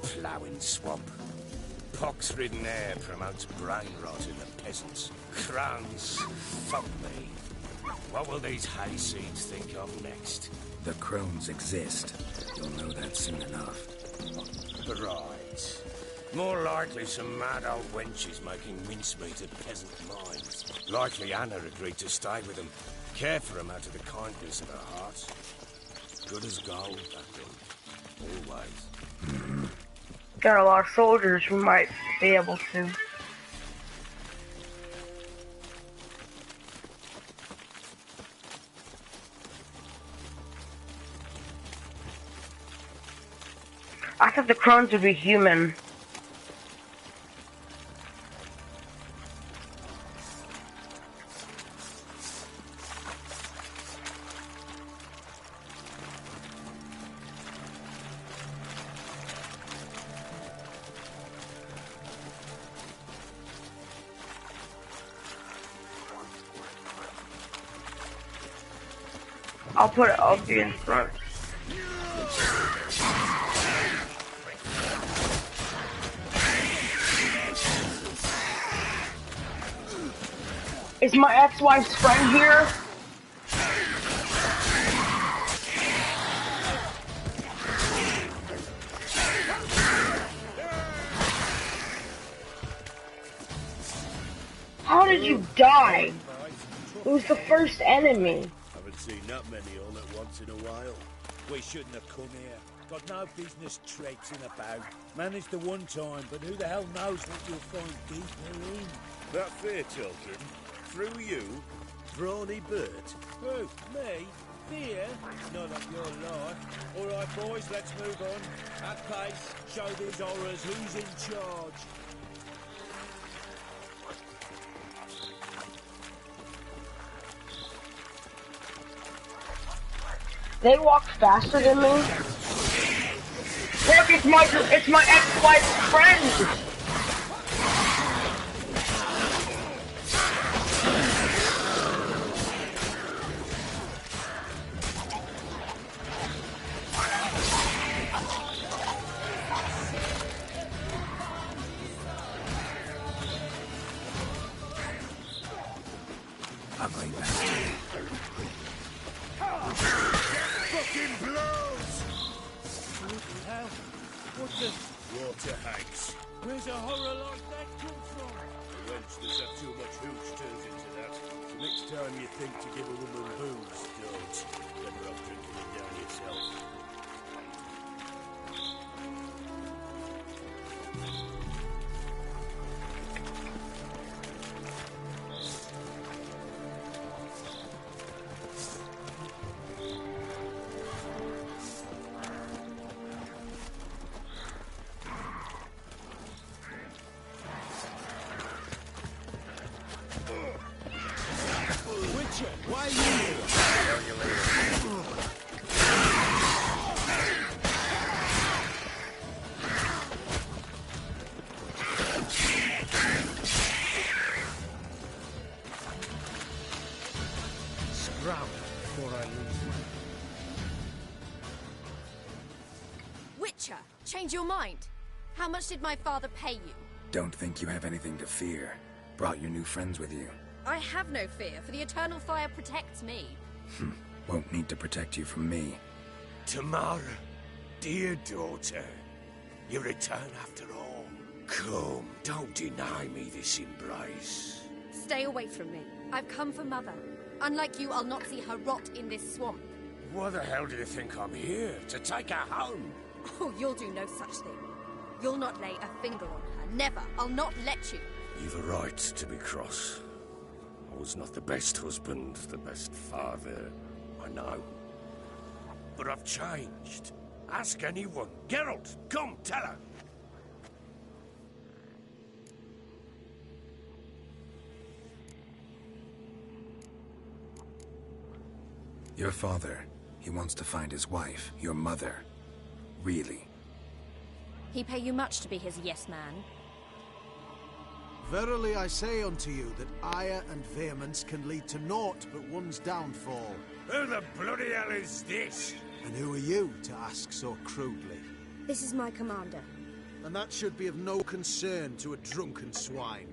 Ploughing swamp. Pox-ridden air promotes brain rot in the peasants. Crones, fuck me. What will these hayseeds think of next? The crones exist. You'll know that soon enough. Right. More likely some mad old wenches making mincemeat of peasant minds. Likely Anna agreed to stay with them, care for them out of the kindness of her heart. Good as gold, that thing. Always. Got a lot of soldiers we might be able to. I thought the crones would be human. I'll be in front. Is my ex-wife's friend here? How did you die? It was the first enemy. Haven't seen that many all at once in a while. We shouldn't have come here. Got no business traipsing about. Managed the one time, but who the hell knows what you'll find deeper in? That fear, children. Through you? Brawny Bert? Who? Me? Fear? None of your lot. Alright boys, let's move on. At pace, show these horrors who's in charge. They walk faster than me. Look, it's my ex-wife's friend. Ugly bastard. Fucking blows! What the hell? What the... Water hags. Where's a horror like that come from? The wench that's had too much hooch turns into that. So next time you think to give a woman booze, don't. Better off drinking it down yourself. Why are you here? Tell you later. Scram before I lose change your mind? How much did my father pay you? Don't think you have anything to fear. Brought your new friends with you. I have no fear, for the eternal fire protects me. Won't need to protect you from me. Tamara, dear daughter, you return after all. Come, don't deny me this embrace. Stay away from me. I've come for Mother. Unlike you, I'll not see her rot in this swamp. Why the hell do you think I'm here? To take her home? Oh, you'll do no such thing. You'll not lay a finger on her. Never. I'll not let you. You've a right to be cross. I was not the best husband, the best father, I know. But I've changed. Ask anyone. Geralt, come, tell her. Your father, he wants to find his wife, your mother. Really? He pay you much to be his yes man? Verily I say unto you that ire and vehemence can lead to naught but one's downfall. Who the bloody hell is this? And who are you to ask so crudely? This is my commander. And that should be of no concern to a drunken swine.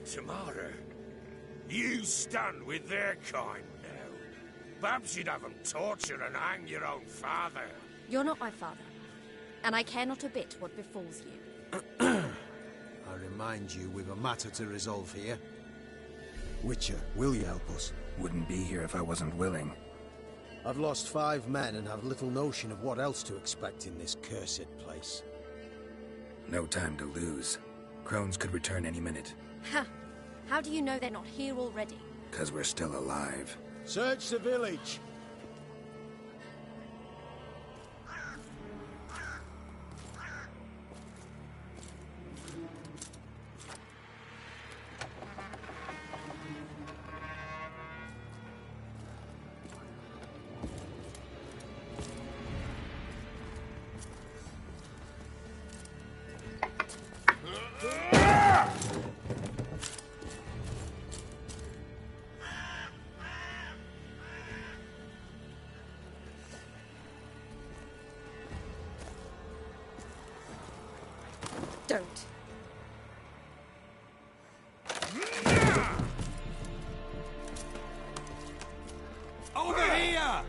Tamara, you stand with their kind now. Perhaps you'd have them torture and hang your own father. You're not my father, and I care not a bit what befalls you. I remind you, we've a matter to resolve here. Witcher, will you help us? Wouldn't be here if I wasn't willing. I've lost 5 men and have little notion of what else to expect in this cursed place. No time to lose. Crones could return any minute. Ha! How do you know they're not here already? 'Cause we're still alive. Search the village! Don't. Over here!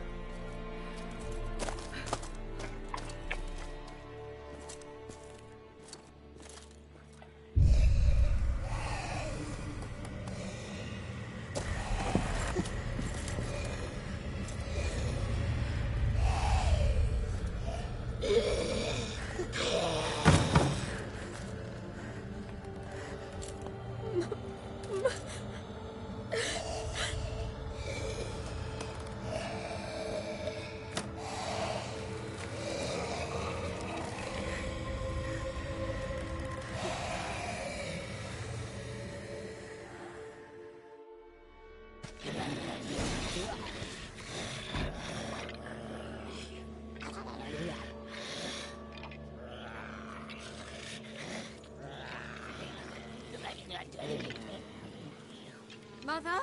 Mother?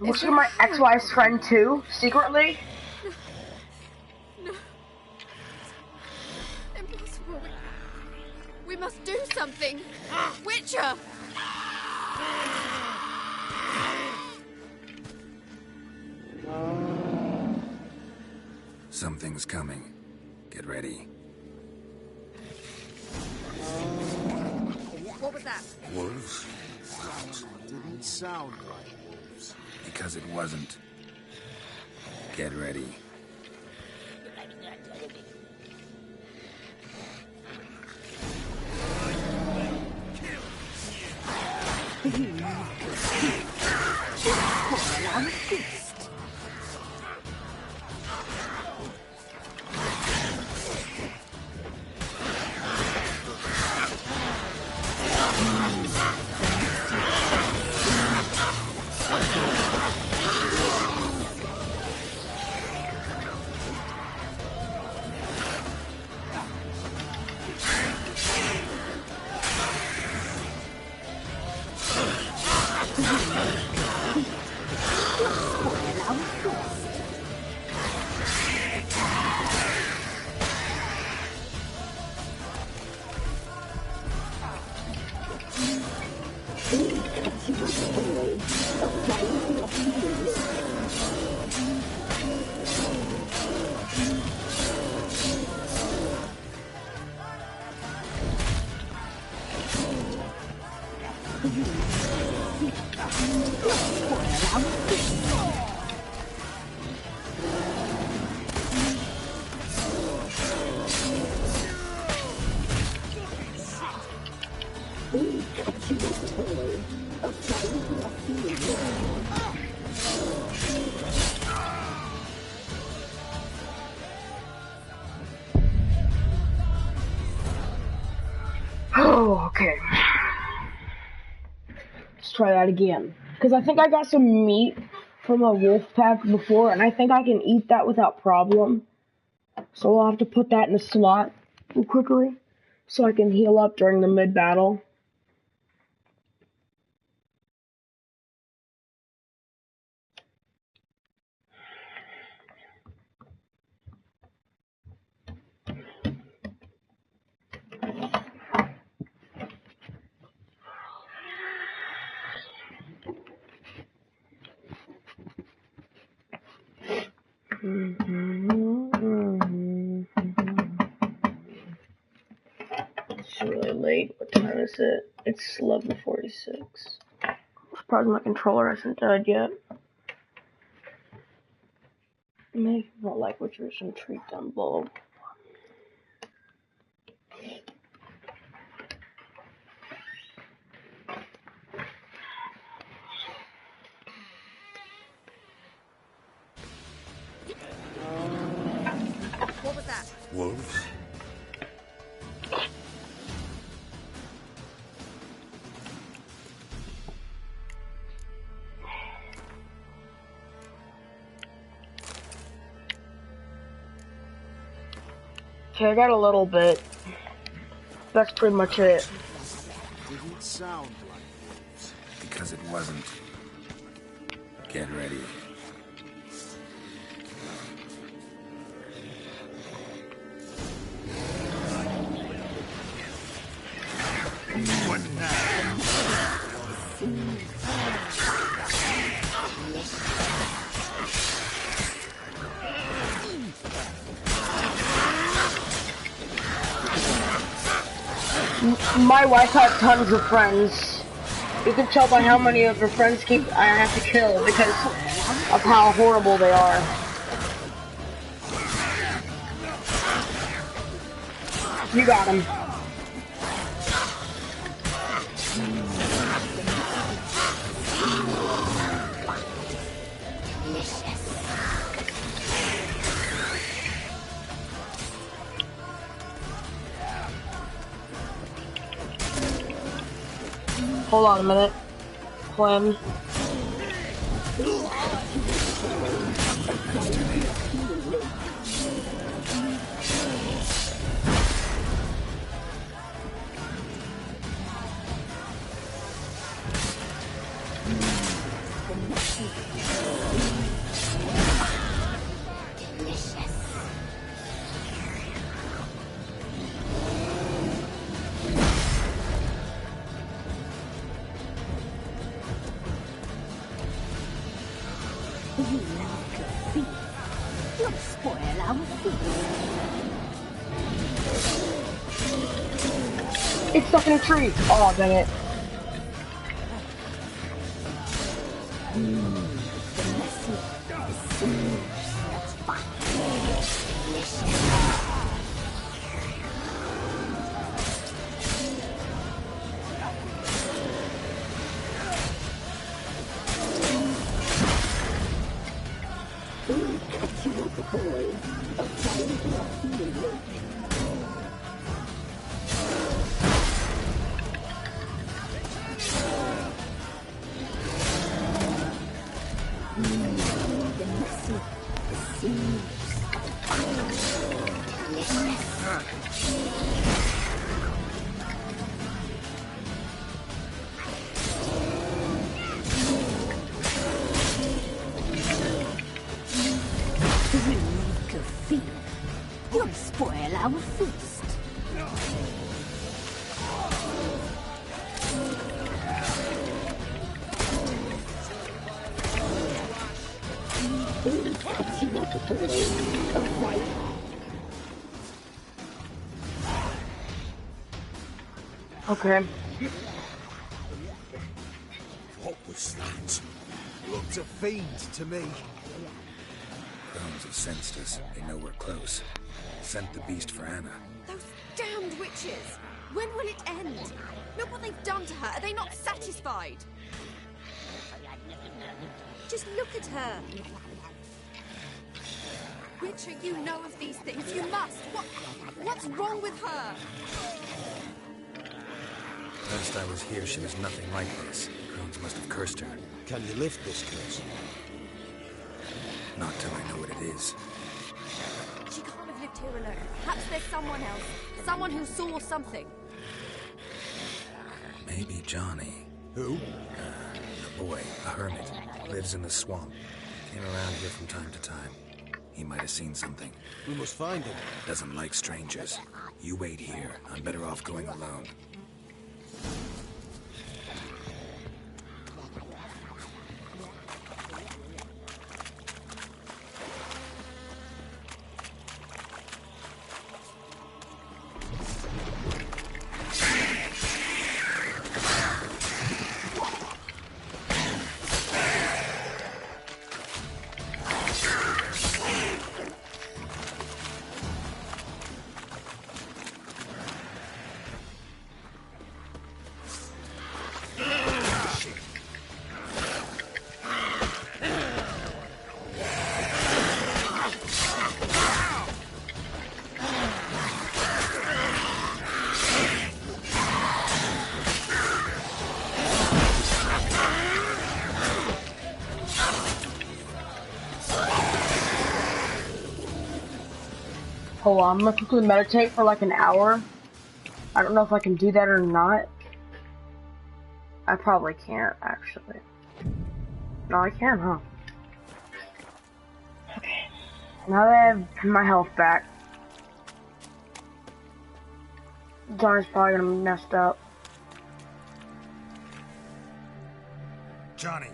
Was she my ex-wife's friend too, secretly? No. Impossible. We must do something. Witcher! Something's coming. Get ready. What was that? Wolves? Didn't sound like wolves. Because it wasn't. Get ready. Oh, okay. Let's try that again. Because I think I got some meat from a wolf pack before, and I think I can eat that without problem. So we'll have to put that in a slot real quickly, so I can heal up during the mid-battle. It's really late. What time is it? It's 11:46. Surprised my controller hasn't died yet. Maybe people like which are some treat down below. What was that? Wolves? Okay, I got a little bit. That's pretty much it. Didn't sound like wolves. Because it wasn't. Get ready. What now? My wife has tons of friends. You can tell by how many of her friends I have to kill because of how horrible they are. You got him. Hold on a minute. Clem. It's stuck in a tree. Oh, dang it. You'll spoil our feast. Okay. What was that? Looked a fiend to me. Crones have sensed us. They know we're close. Sent the beast for Anna. Those damned witches! When will it end? Look what they've done to her. Are they not satisfied? Just look at her. Witcher, you know of these things. You must. What's wrong with her? Last I was here, she was nothing like this. Crones must have cursed her. Can you lift this curse? Not till I know what it is. She can't have lived here alone. Perhaps there's someone else. Someone who saw something. Maybe Johnny. Who? A boy, a hermit. Lives in the swamp. Came around here from time to time. He might have seen something. We must find him. Doesn't like strangers. You wait here. I'm better off going alone. Hold on, I'm gonna quickly meditate for like an hour. I don't know if I can do that or not. I probably can't, actually. No, I can, huh? Okay. Now that I have my health back, Johnny's probably gonna be messed up. Johnny!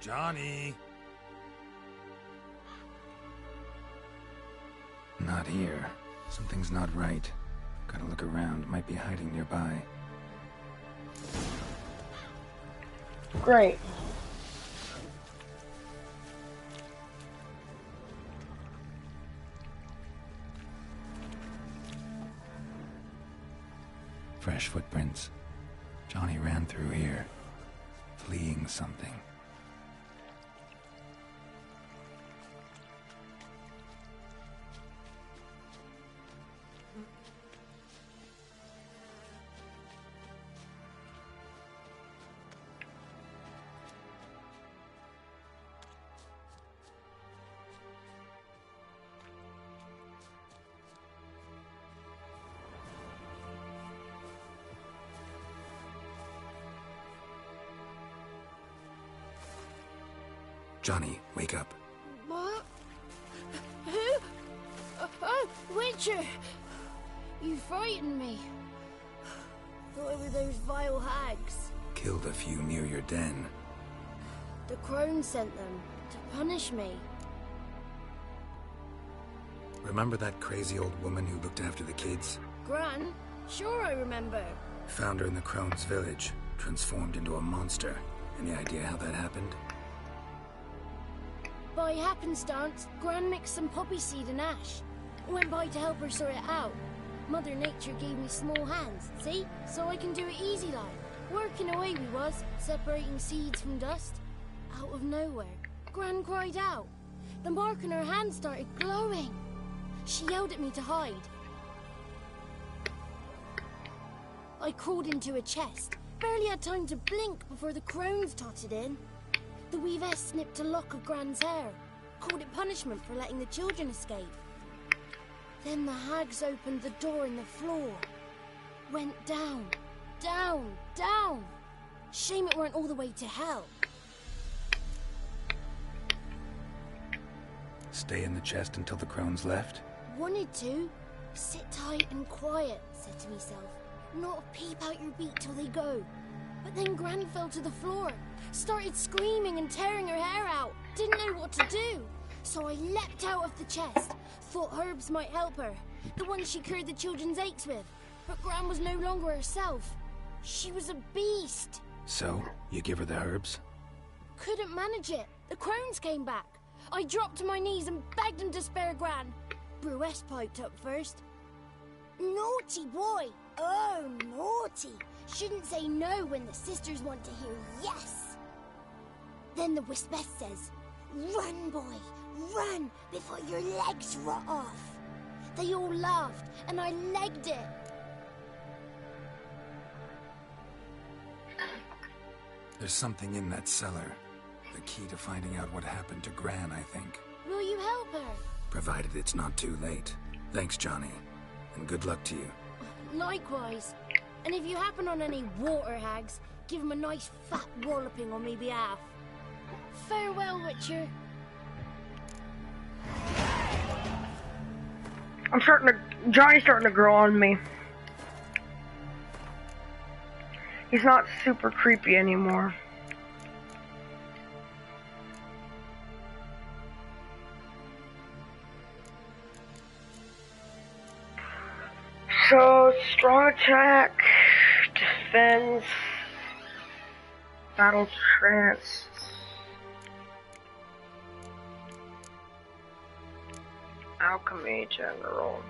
Johnny! Not here. Something's not right. Gotta look around. Might be hiding nearby. Great. Fresh footprints. Johnny ran through here, fleeing something. Johnny, wake up. What? Who? Oh, Witcher! You frightened me. Thought it were those vile hags. Killed a few near your den. The crone sent them to punish me. Remember that crazy old woman who looked after the kids? Gran? Sure I remember. Found her in the Crone's village, transformed into a monster. Any idea how that happened? By happenstance, Gran mixed some poppy seed and ash. Went by to help her sort it out. Mother Nature gave me small hands, see? So I can do it easy like. Working away we was, separating seeds from dust. Out of nowhere, Gran cried out. The mark on her hand started glowing. She yelled at me to hide. I crawled into a chest. Barely had time to blink before the crones totted in. The weavess snipped a lock of Gran's hair, called it punishment for letting the children escape. Then the hags opened the door in the floor. Went down, down, down. Shame it weren't all the way to hell. Stay in the chest until the crones left? Wanted to. Sit tight and quiet, said to myself. Not a peep out your beak till they go. But then Gran fell to the floor, Started screaming and tearing her hair out. Didn't know what to do. So I leapt out of the chest. Thought herbs might help her. The ones she cured the children's aches with. But Gran was no longer herself. She was a beast. So, you give her the herbs? Couldn't manage it. The crones came back. I dropped to my knees and begged him to spare Gran. Bruce piped up first. Naughty boy. Oh, naughty. Shouldn't say no when the sisters want to hear yes. Then the Wispeth says, "Run, boy, run before your legs rot off." They all laughed, and I legged it. There's something in that cellar. The key to finding out what happened to Gran, I think. Will you help her? Provided it's not too late. Thanks, Johnny. And good luck to you. Likewise. And if you happen on any water hags, give them a nice fat walloping on me behalf. Farewell, Witcher. Johnny's starting to grow on me. He's not super creepy anymore. So, strong attack, defense, battle trance, alchemy general.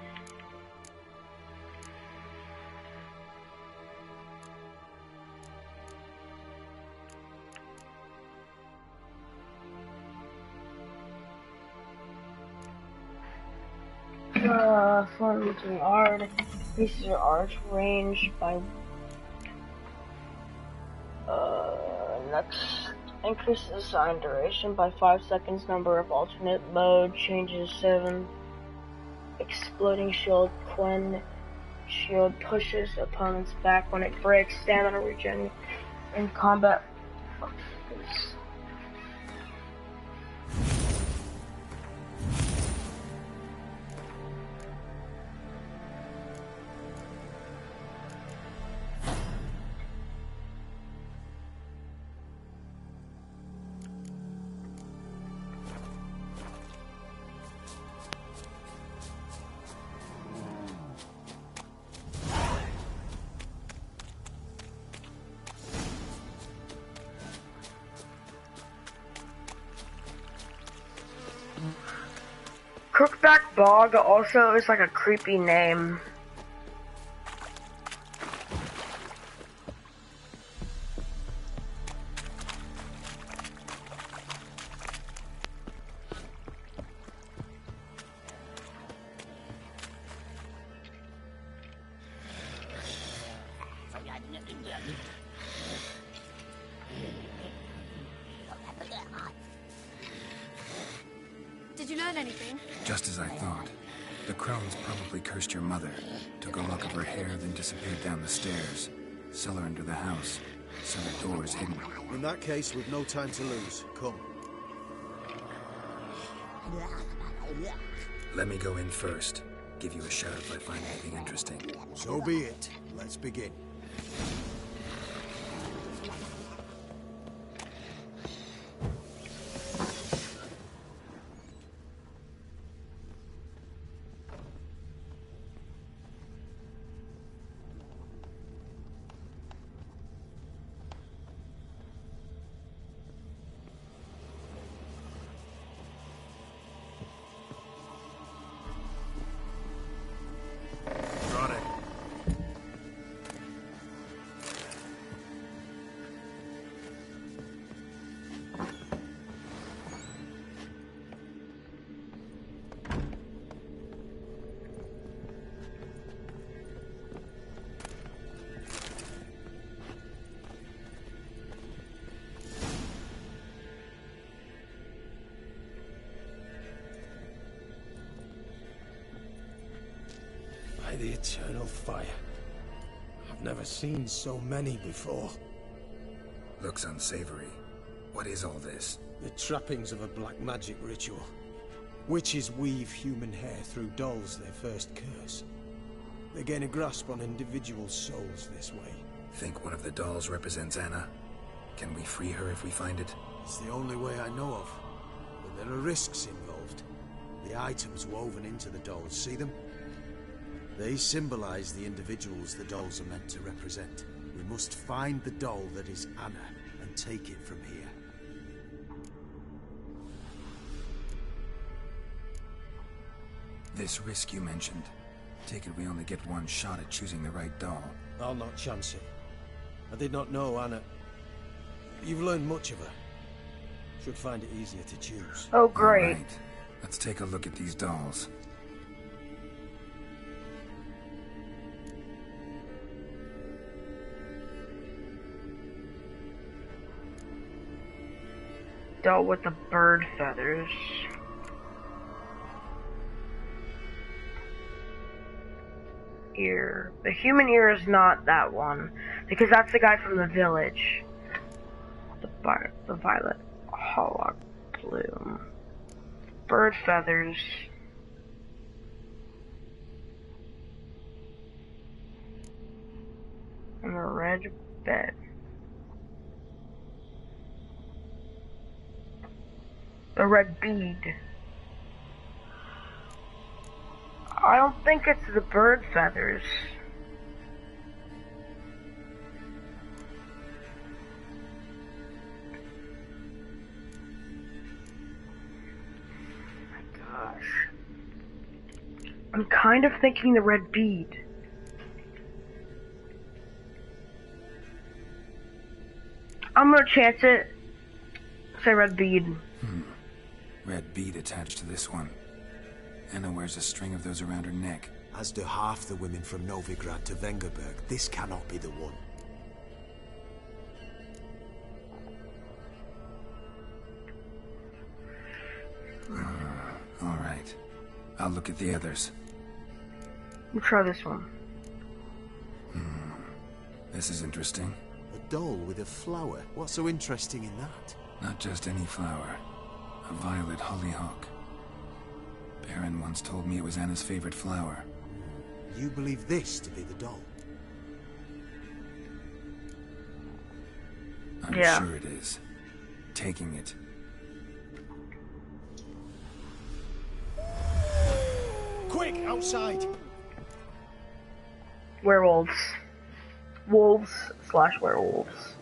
From the art, increases your arch range by next increases assign duration by 5 seconds. Number of alternate mode changes 7. Exploding shield. When shield pushes opponents back when it breaks. Stamina regen in combat. Crookback Bog also is like a creepy name. Did you learn anything? Just as I thought. The crones probably cursed your mother, took a lock of her hair, then disappeared down the stairs. Cellar under the house. Cellar door is hidden. In that case, we've no time to lose. Come. Let me go in first. Give you a shout if I find anything interesting. So be it. Let's begin. By the eternal fire. I've never seen so many before. Looks unsavory. What is all this? The trappings of a black magic ritual. Witches weave human hair through dolls they first curse. They gain a grasp on individual souls this way. Think one of the dolls represents Anna? Can we free her if we find it? It's the only way I know of. But there are risks involved. The items woven into the dolls, see them? They symbolize the individuals the dolls are meant to represent. We must find the doll that is Anna and take it from here. This risk you mentioned. Take it we only get one shot at choosing the right doll. I'll not chance it. I did not know Anna. You've learned much of her. Should find it easier to choose. Oh, great. All right. Let's take a look at these dolls. Doll with the bird feathers. Ear. The human ear is not that one, because that's the guy from the village. The violet hollow bloom. Bird feathers. And a red bed. The red bead. I don't think it's the bird feathers. My gosh. I'm kind of thinking the red bead. I'm gonna chance it. Say red bead. Red bead attached to this one. Anna wears a string of those around her neck. As do half the women from Novigrad to Vengerberg. This cannot be the one. All right. I'll look at the others. We'll try this one. This is interesting. A doll with a flower. What's so interesting in that? Not just any flower. A violet hollyhock. Baron once told me it was Anna's favorite flower. You believe this to be the doll? I'm sure it is. Taking it. Quick, outside! Werewolves. Wolves/werewolves.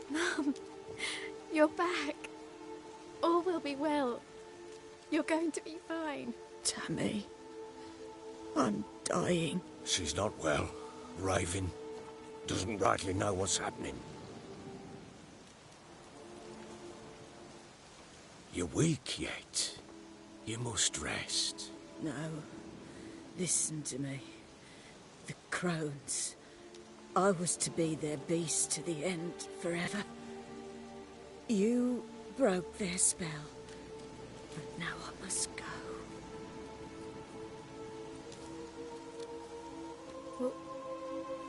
Mum, you're back. All will be well. You're going to be fine. Tammy, I'm dying. She's not well. Raving. Doesn't rightly know what's happening. You're weak yet. You must rest. No. Listen to me. The crones. I was to be their beast to the end, forever. You broke their spell. But now I must go.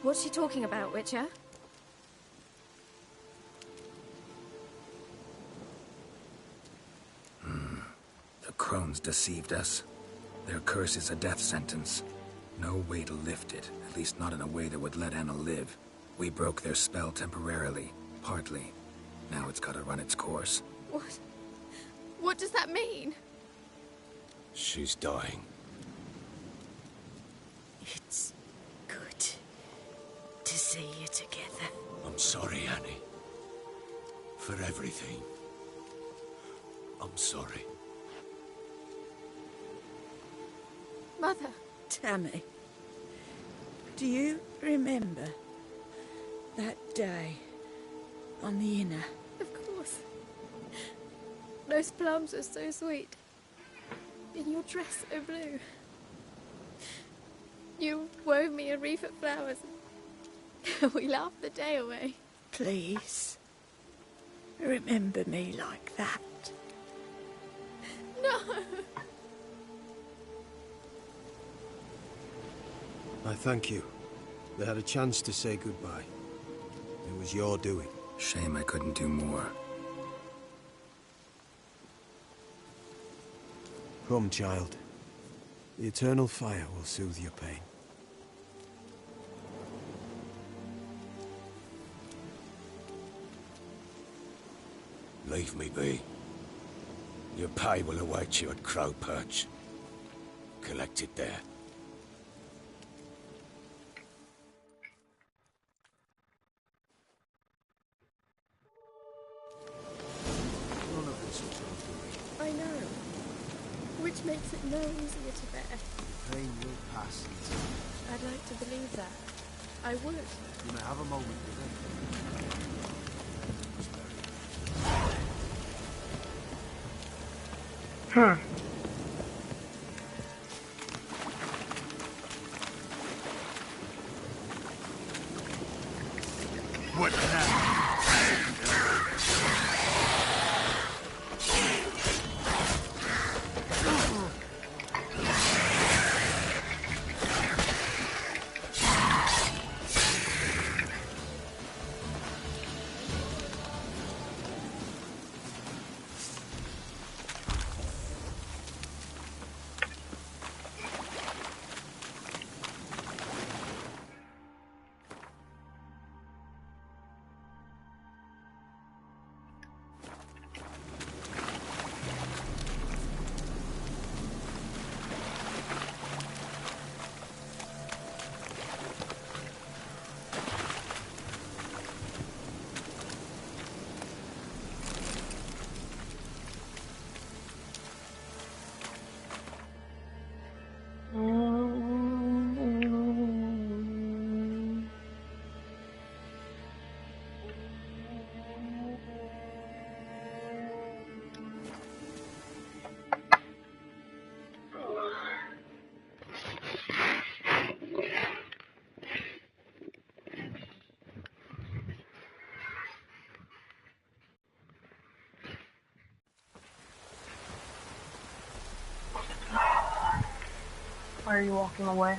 What's she talking about, Witcher? The crones deceived us. Their curse is a death sentence. No way to lift it, at least not in a way that would let Anna live. We broke their spell temporarily, partly. Now it's gotta run its course. What? What does that mean? She's dying. It's good to see you together. I'm sorry, Annie. For everything. I'm sorry. Mother. Tammy, do you remember that day on the Inner? Of course. Those plums are so sweet. And your dress so blue. You wove me a wreath of flowers. We laughed the day away. Please, remember me like that. No! I thank you. They had a chance to say goodbye. It was your doing. Shame I couldn't do more. Come, child. The eternal fire will soothe your pain. Leave me be. Your pay will await you at Crow Perch. Collect it there. None of this will change the way. I know. Which makes it no easier to bear. The pain will pass in time. I'd like to believe that. I would. You may have a moment with it. Huh. What now? Why are you walking away?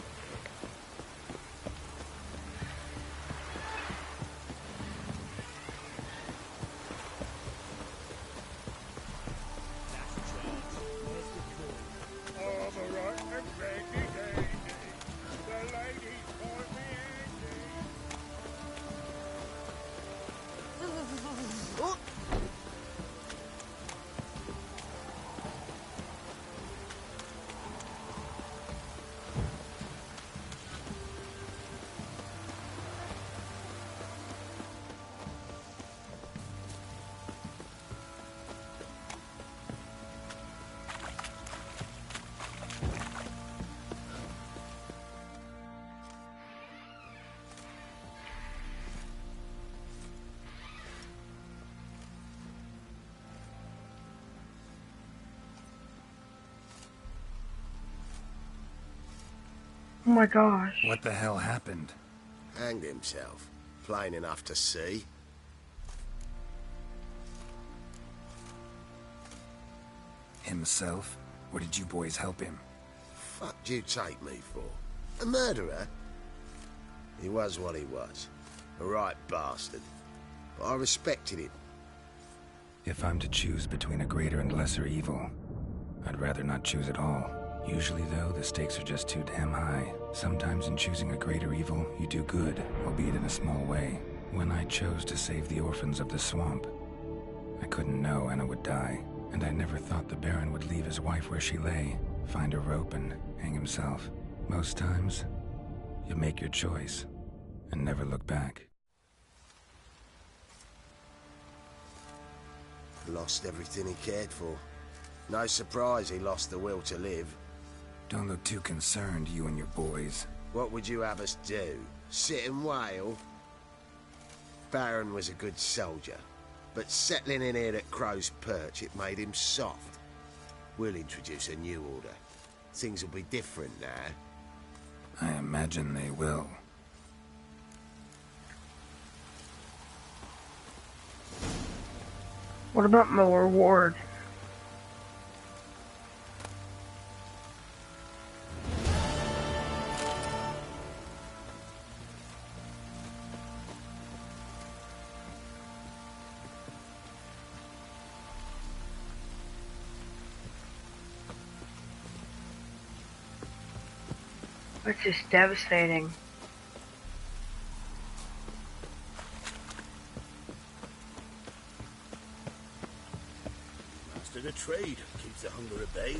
Oh my gosh. What the hell happened? Hanged himself. Plain enough to see. Himself? Or did you boys help him? Fuck do you take me for? A murderer? He was what he was. A right bastard. But I respected him. If I'm to choose between a greater and lesser evil, I'd rather not choose at all. Usually, though, the stakes are just too damn high. Sometimes in choosing a greater evil, you do good, albeit in a small way. When I chose to save the orphans of the swamp, I couldn't know Anna would die, and I never thought the Baron would leave his wife where she lay, find a rope and hang himself. Most times, you make your choice and never look back. Lost everything he cared for. No surprise he lost the will to live. Don't look too concerned, you and your boys. What would you have us do? Sit and wail? Baron was a good soldier, but settling in here at Crow's Perch, it made him soft. We'll introduce a new order. Things will be different now. I imagine they will. What about my reward? It's just devastating. Master the trade keeps the hunger at bay.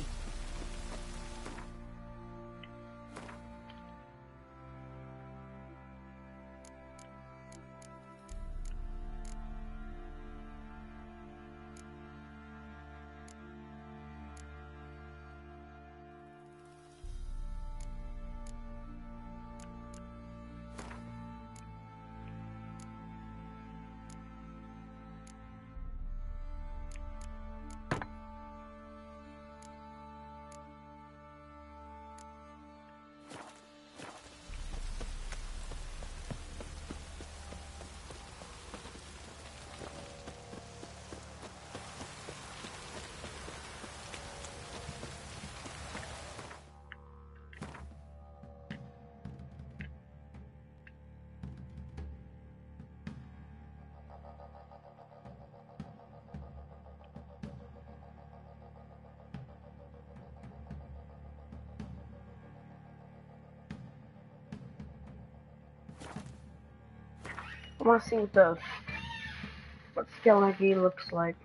I want to see what Skeleton V looks like.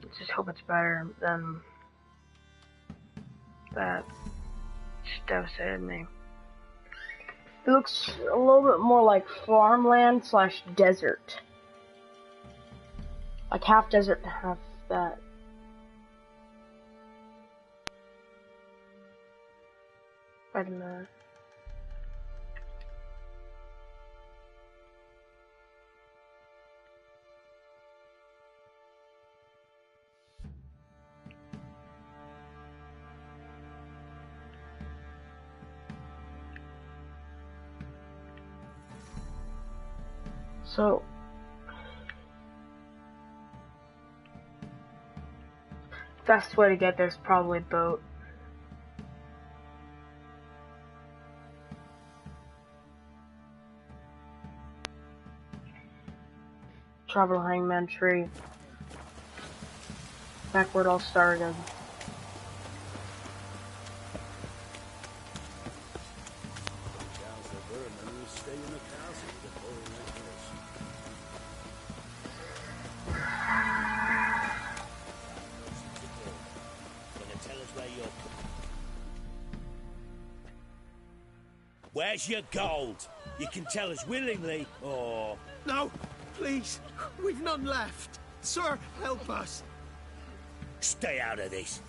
Let's just hope it's better than that. Just devastated me. It looks a little bit more like farmland / desert. Like half desert, half that. I don't know. So, best way to get there is probably boat. Travel Hangman Tree. Back where it all started. Where's your gold? You can tell us willingly, or... No, please. We've none left. Sir, help us. Stay out of this.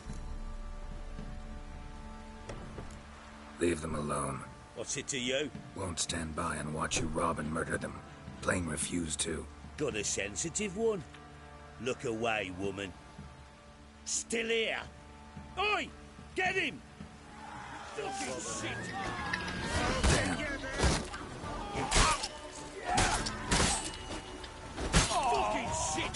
Leave them alone. What's it to you? Won't stand by and watch you rob and murder them. Plain refuse to. Got a sensitive one? Look away, woman. Still here? Oi! Get him! Fucking shit! Damn. Fucking shit!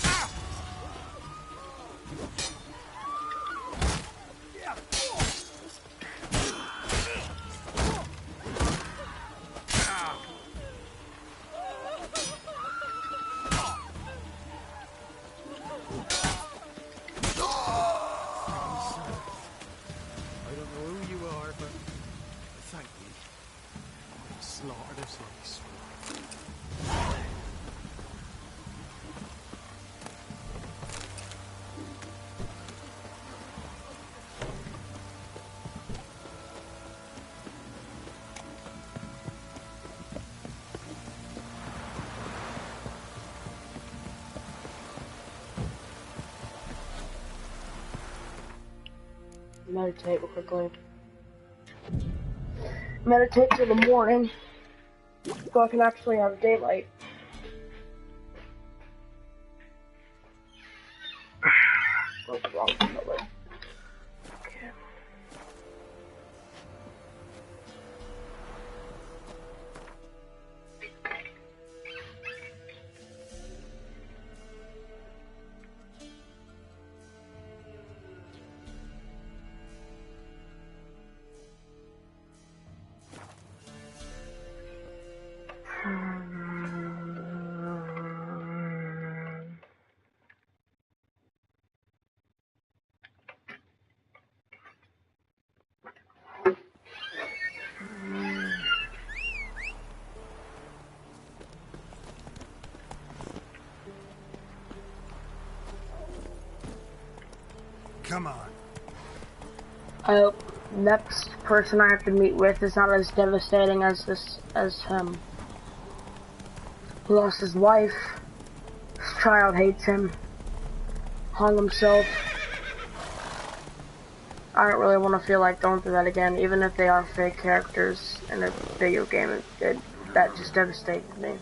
Meditate quickly. Meditate till the morning, so I can actually have daylight. What's wrong with color? Okay. Come on. I hope next person I have to meet with is not as devastating as him. He lost his wife. His child hates him. Hung himself. I don't really want to feel like going through that again, even if they are fake characters in a video game. That just devastated me.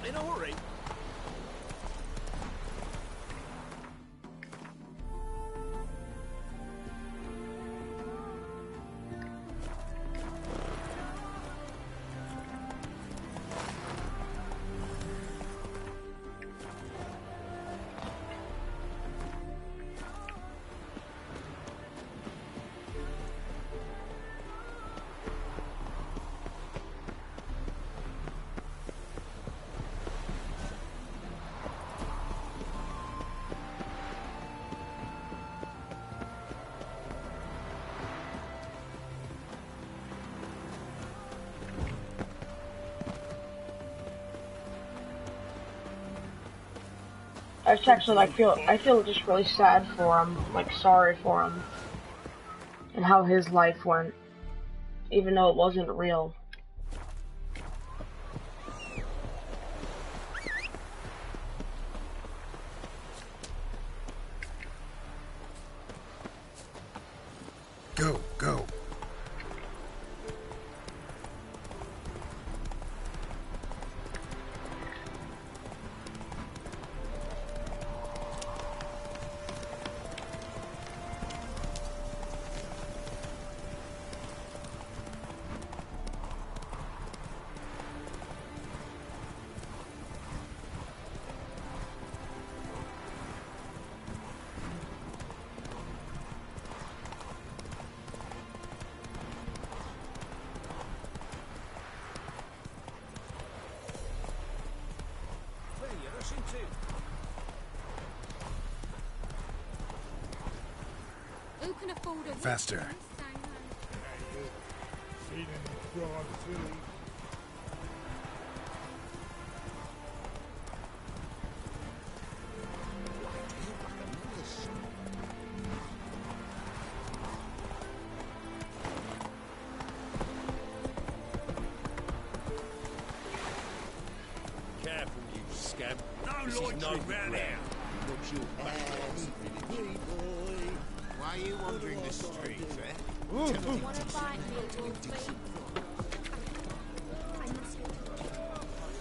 In a hurry. I just actually I feel just really sad for him, like sorry for him, and how his life went, even though it wasn't real. Go, go. Who can afford a Faster. Careful, you scamp. No loitering round here. Why are you wandering the streets, eh? Want to fight me, Wolfie?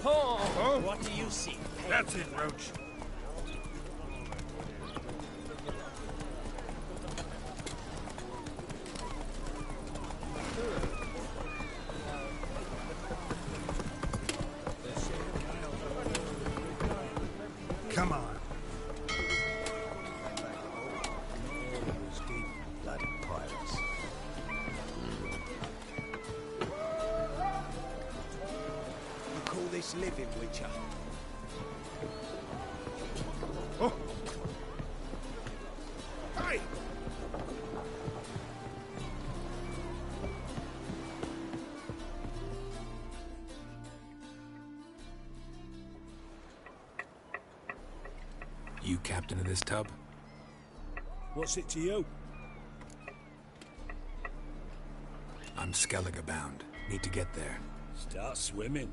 Oh, what do you see? That's it, Roach. Come on. Bloody pirates. You call this living, Witcher? captain of this tub? What's it to you? I'm Skellige bound. Need to get there. Start swimming.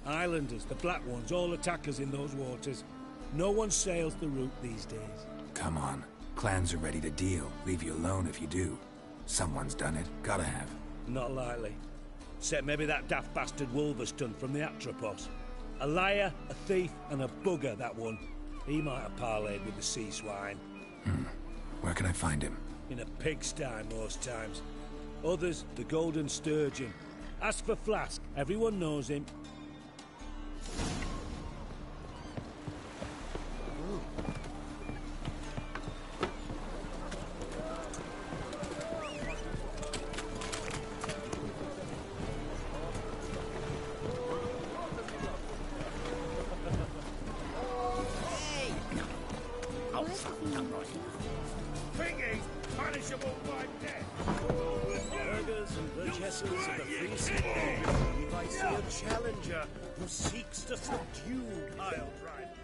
Islanders, the black ones, all attackers in those waters. No one sails the route these days. Come on. Clans are ready to deal. Leave you alone if you do. Someone's done it. Gotta have. Not likely. Except maybe that daft bastard Wolverston from the Atropos. A liar, a thief, and a bugger, that one. He might have parlayed with the sea swine. Where can I find him? In a pigsty most times. Others, the Golden Sturgeon. Ask for Flask. Everyone knows him. Thingy, punishable by death. Burghers and burgesses of the Free City, you might see a challenger who seeks to subdue Heilbrand.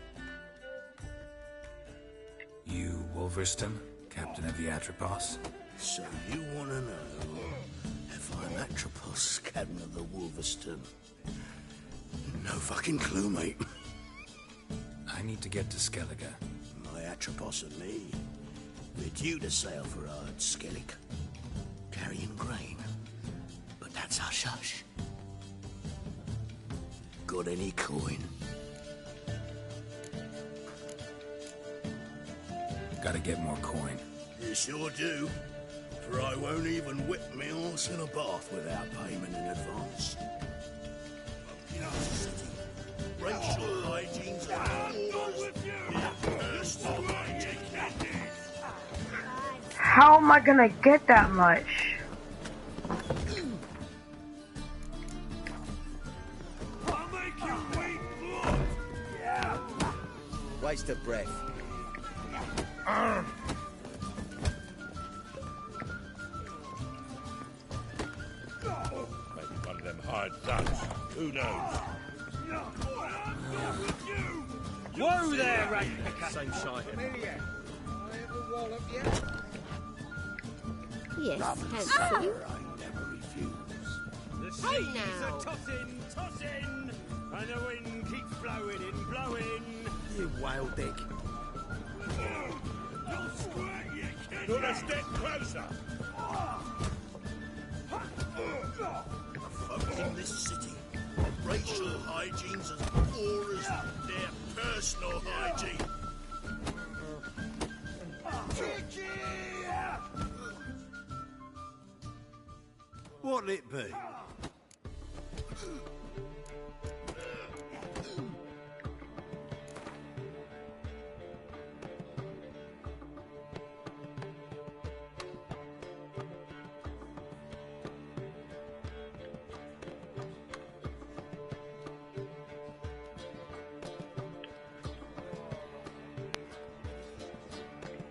You, Wolverston, captain of the Atropos? So you want to know if I'm Atropos, captain of the Wolverston? No fucking clue, mate. I need to get to Skellige. My Atropos and me, we're due to sail for Ard Skellig, carrying grain. But that's hush-hush. Got any coin? Gotta get more coin. You sure do. For I won't even whip me horse in a bath without payment in advance. Racial hygiene's personal hygiene. How am I gonna get that much? I'll make you wait, blood. Yeah. Waste of breath. Maybe one of them hired guns. Who knows? Whoa there, ragpicker! Same shite. Yes, I handsome. never refuse. The seas now. are tossing, and the wind keeps blowing. You whale dick. Don't squirt, you kid. Not a step closer. Folks in this city, racial hygiene's as poor as their personal hygiene. What'll it be?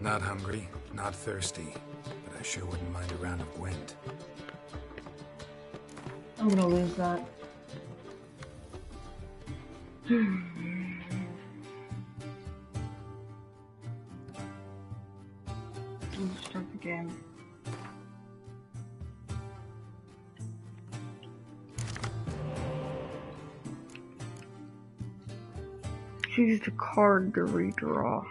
Not hungry, not thirsty, but I sure wouldn't mind a round of Gwent. I'm gonna lose that. Let's start the game. Choose the card to redraw.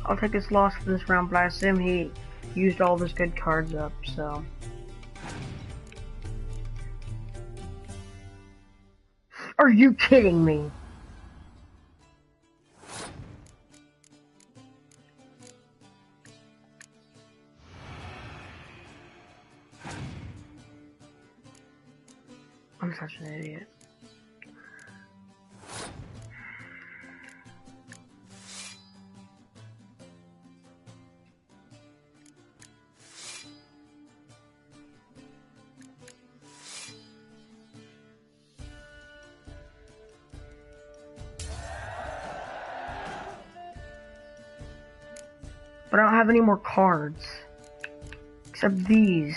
I'll take his loss for this round, but I assume he used all of his good cards up, so. Are you kidding me? I'm such an idiot. But I don't have any more cards. Except these.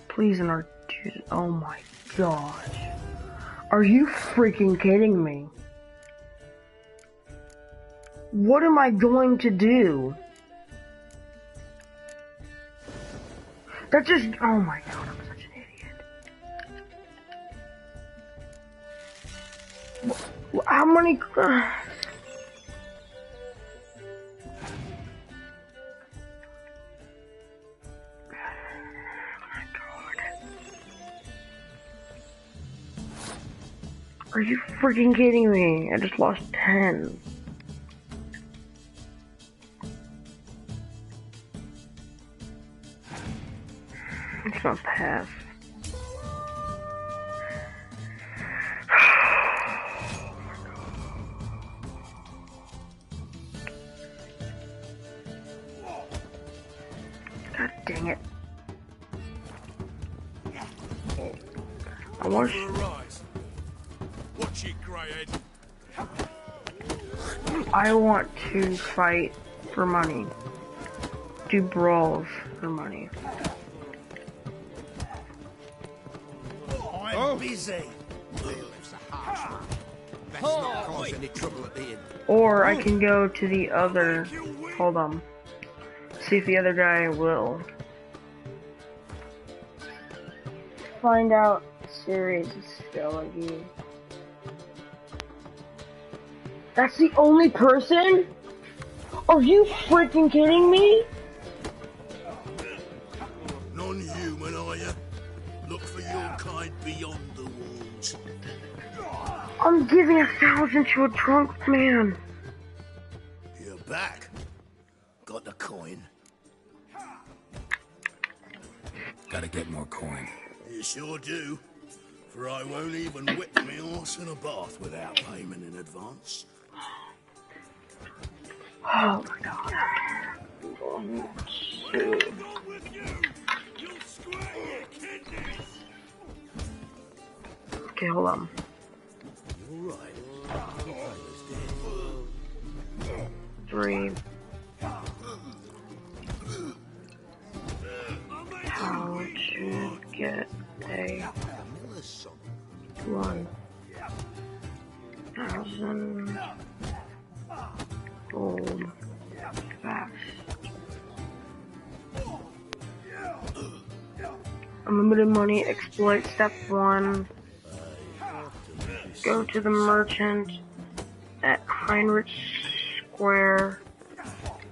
Please, and our dude. Oh my gosh. Are you freaking kidding me? What am I going to do? That just. Oh my god, I'm such an idiot. How many. Are you freaking kidding me? I just lost 10. It's gonna pass. God dang it. I want to fight for money. Do brawls for money. I'm busy. That's not cause any trouble at the inn. Or I can go to the other. Hold on. See if the other guy will. Find out series is still a you. That's the only person? Are you freaking kidding me? Non-human, are you? Look for your kind beyond the walls. I'm giving 1,000 to a drunk man. You're back. Got the coin. Gotta get more coin. You sure do. For I won't even whip me horse in a bath without payment in advance. Oh my god. One, two. Okay, hold on. You're right. 3. How to get a 1,000 gold fast. Unlimited money, exploit step 1. Go to the merchant at Heinrich Square,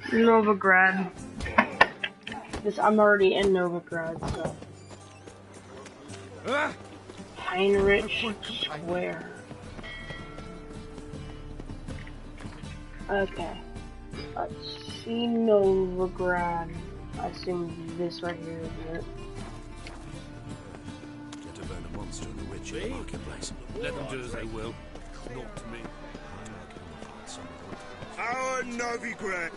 Novigrad. I'm already in Novigrad, so. Heinrich Square. Okay. Let's see Novigrad. I assume this right here, isn't it? Get to burn a monster in the witch in the marketplace. Let them do as they will. Not to me. Our Novigrad.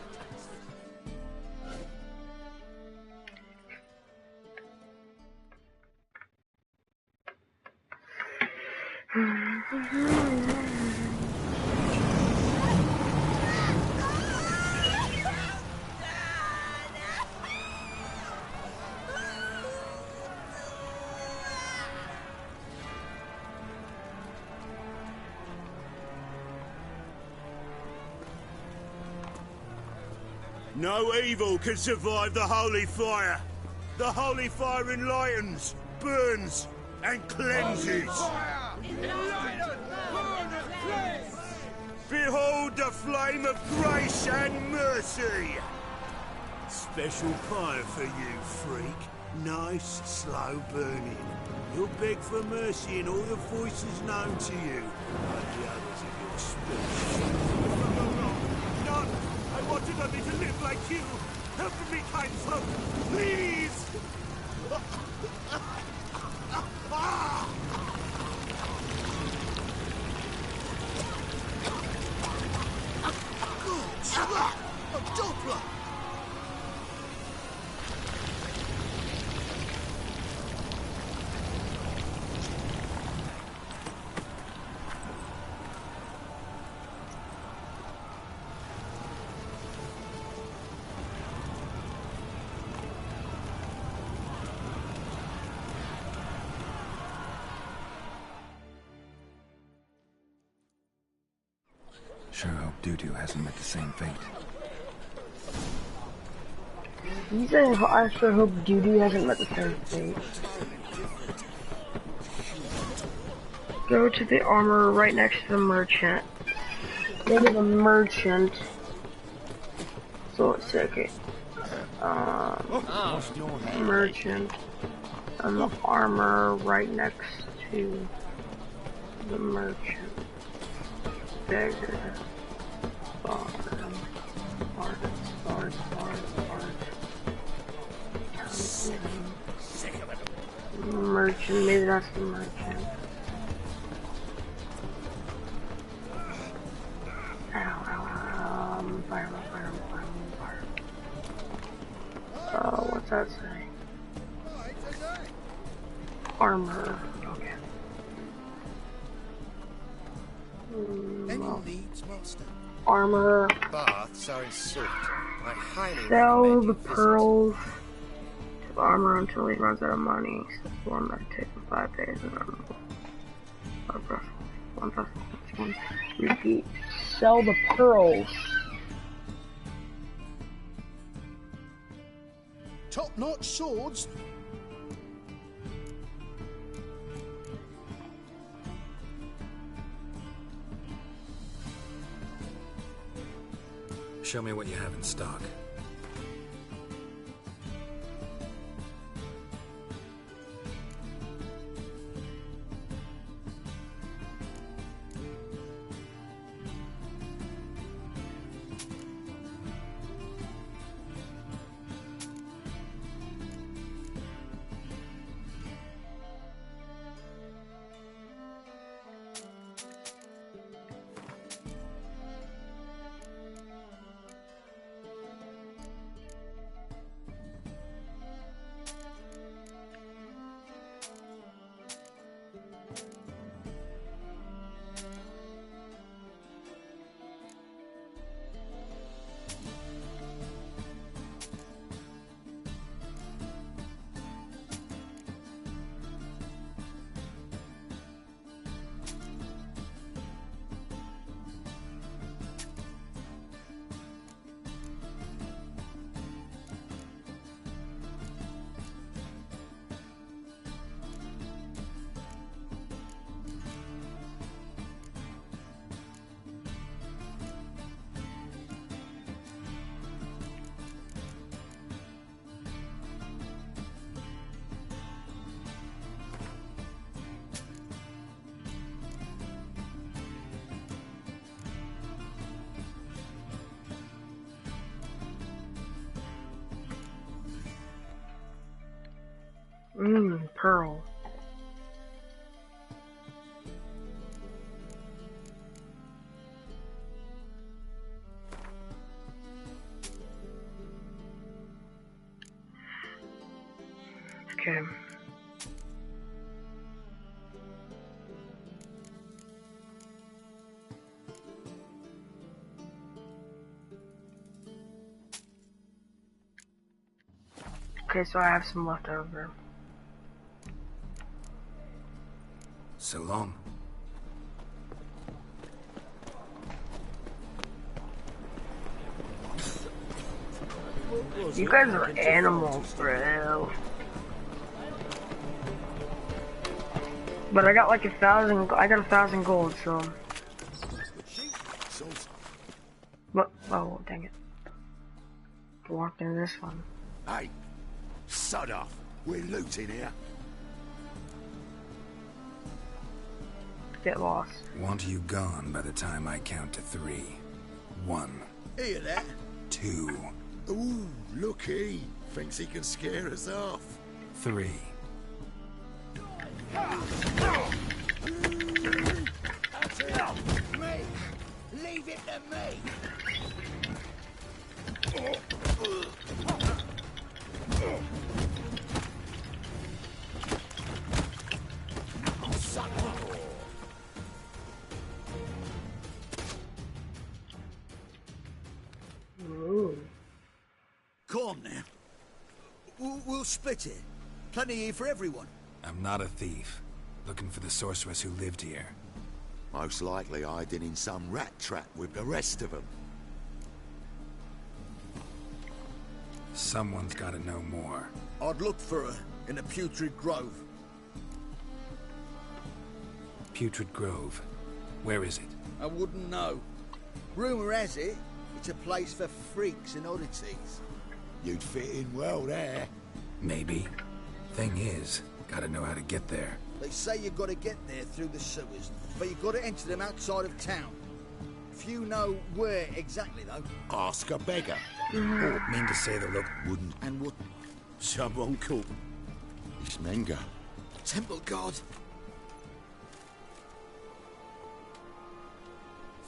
No evil can survive the holy fire. The holy fire enlightens, burns, and cleanses. Behold the flame of grace and mercy. Special fire for you, freak. Nice, slow burning. You'll beg for mercy in all the voices known to you, like the others of your species. None! I wanted only to live like you! Help me, kind folk! Please! A Doppler! Sure hope Doo-Doo hasn't met the same fate. He said, I sure hope Doo-Doo hasn't met the same fate. Go to the armor right next to the merchant. Go to the merchant. So let's take it. Merchant. And the armor right next to the merchant. Beggar. Bard. Merchant, maybe that's the merchant. Fire. What's that say? Armor. Okay. Armor. Baths are in salt. I highly Sell recommend the you visit. pearls to armor until he runs out of money. One that takes 5 days and then repeat. Sell the pearls. Top-notch swords. Show me what you have in stock. Pearl. Okay. Okay, so I have some left over. So long. You guys are animals, bro. But I got like 1,000. I got 1,000 gold, so. What? Oh, dang it! Walked into this one. Hey, sod off. We're looting here. Get lost. Want you gone by the time I count to 3. 1. Hear that? 2. Ooh, looky. Thinks he can scare us off. 3. Me! Leave it to me! Ooh. Calm now. We'll split it. Plenty here for everyone. I'm not a thief. Looking for the sorceress who lived here. Most likely hiding in some rat trap with the rest of them. Someone's gotta know more. I'd look for her in the Putrid Grove. Putrid Grove. Where is it? I wouldn't know. Rumour has it, it's a place for freaks and oddities. You'd fit in well there. Maybe. Thing is, gotta know how to get there. They say you've got to get there through the sewers, but you've got to enter them outside of town. Few know where exactly, though. Ask a beggar. Oh, mean to say the look wouldn't. And what? Someone called Ismenga. Temple God.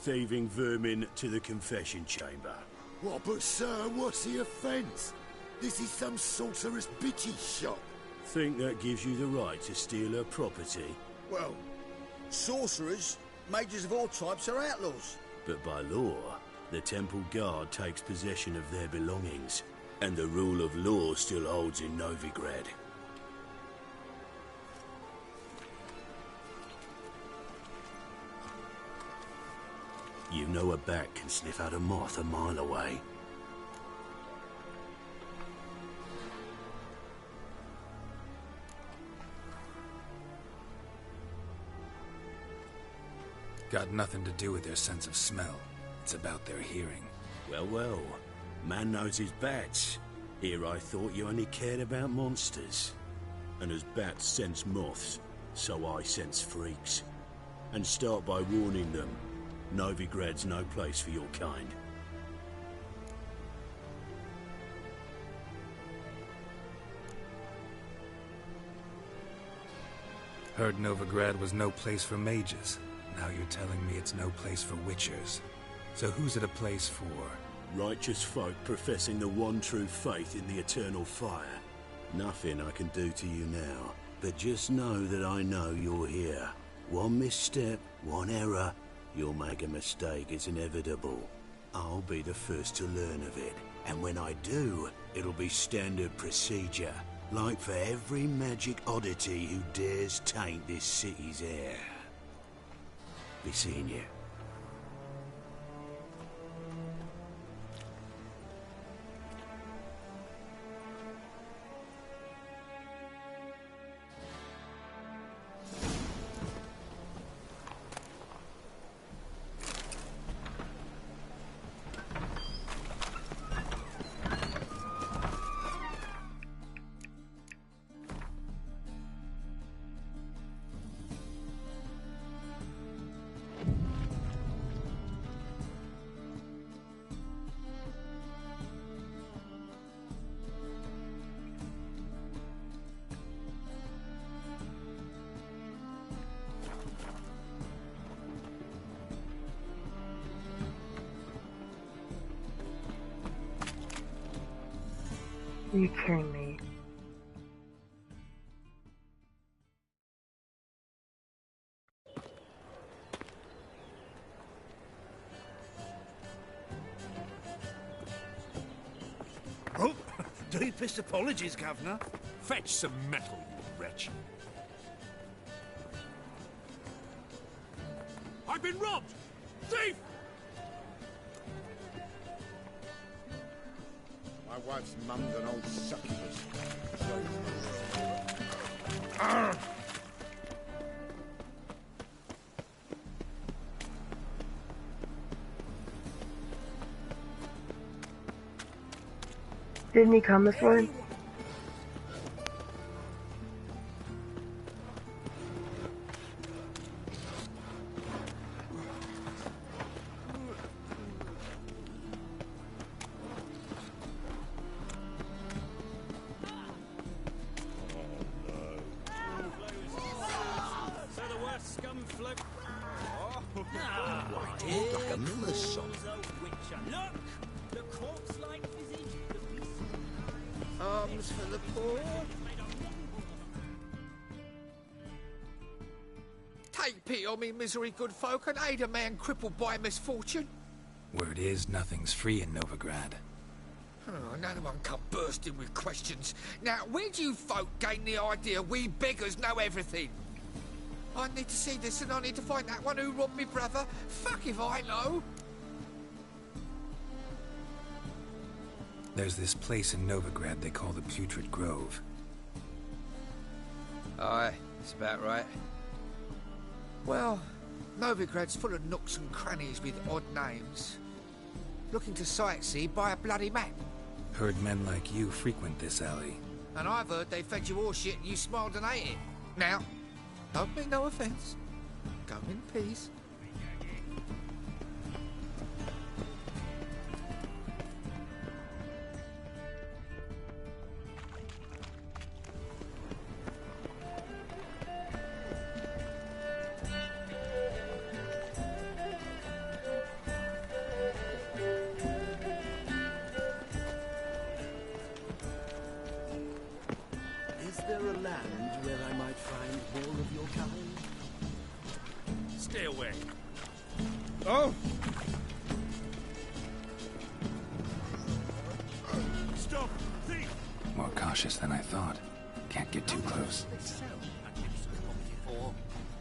Thieving vermin to the confession chamber. What, but sir, what's the offence? This is some sorcerer's bitchy shop. Think that gives you the right to steal her property? Well, sorcerers, mages of all types are outlaws. But by law, the temple guard takes possession of their belongings, and the rule of law still holds in Novigrad. You know a bat can sniff out a moth a mile away. Got nothing to do with their sense of smell. It's about their hearing. Well, well. Man knows his bats. Here I thought you only cared about monsters. And as bats sense moths, so I sense freaks. And start by warning them. Novigrad's no place for your kind. Heard Novigrad was no place for mages. Now you're telling me it's no place for witchers. So who's it a place for? Righteous folk professing the one true faith in the eternal fire. Nothing I can do to you now, but just know that I know you're here. One misstep, one error, you'll make a mistake, it's inevitable. I'll be the first to learn of it, and when I do, it'll be standard procedure, like for every magic oddity who dares taint this city's air. Be seeing you. Are you kidding me? Oh, deepest apologies, Governor. Fetch some metal, you wretch. I've been robbed! Thief! My wife's mum's an old succubus. Didn't he come this way? Like a miller's son. Arms for the poor. Take pity on me, misery, good folk, and aid a man crippled by misfortune. Word is, nothing's free in Novigrad. Oh, another one come bursting with questions. Now, where do you folk gain the idea we beggars know everything? I need to see this, and I need to find that one who robbed me brother. Fuck if I know. There's this place in Novigrad they call the Putrid Grove. Aye, that's about right. Well, Novigrad's full of nooks and crannies with odd names. Looking to sightsee, buy a bloody map. Heard men like you frequent this alley. And I've heard they fed you all shit and you smiled and ate it. Now, don't mean no offence. Go in peace. Is there a land where I might find more of your kind? Stay away. Oh! Stop! Thief! More cautious than I thought. Can't get too close.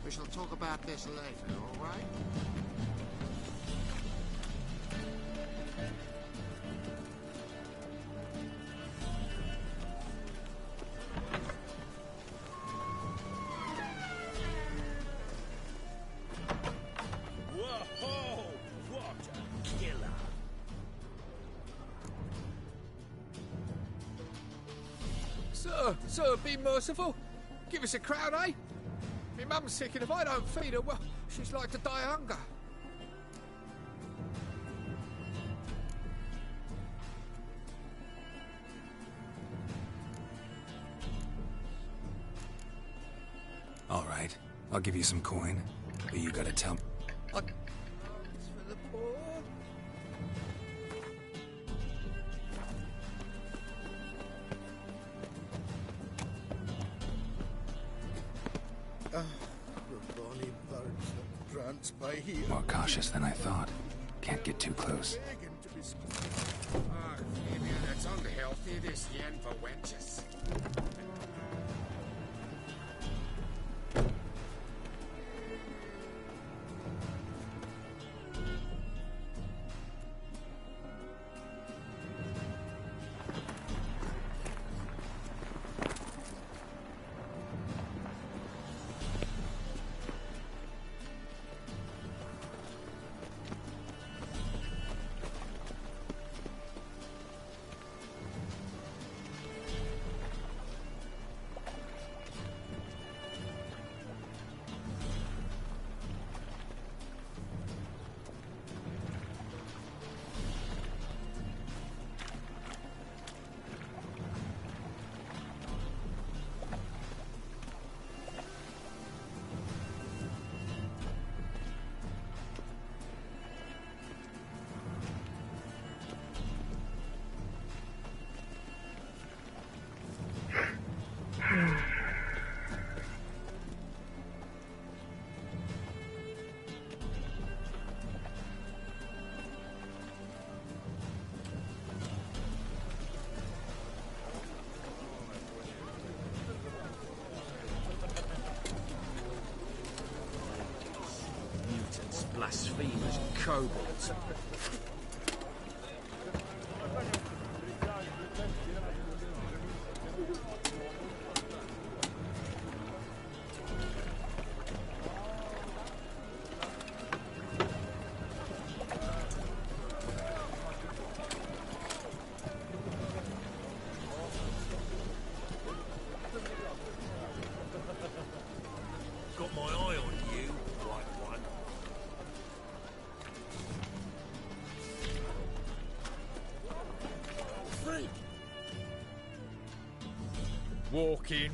We shall talk about this later, all right? Whoa! What a killer! Sir, be merciful. Give us a crown, eh? My mum's sick, and if I don't feed her, well, she's like to die of hunger. All right, I'll give you some coin, but you gotta tell me. It's for the poor. The bonny birds that prance by here. More cautious than I thought. Can't get too close. Ah, Fabian, it's unhealthy, this yen for wenches. Mutants, blasphemers, kobolds.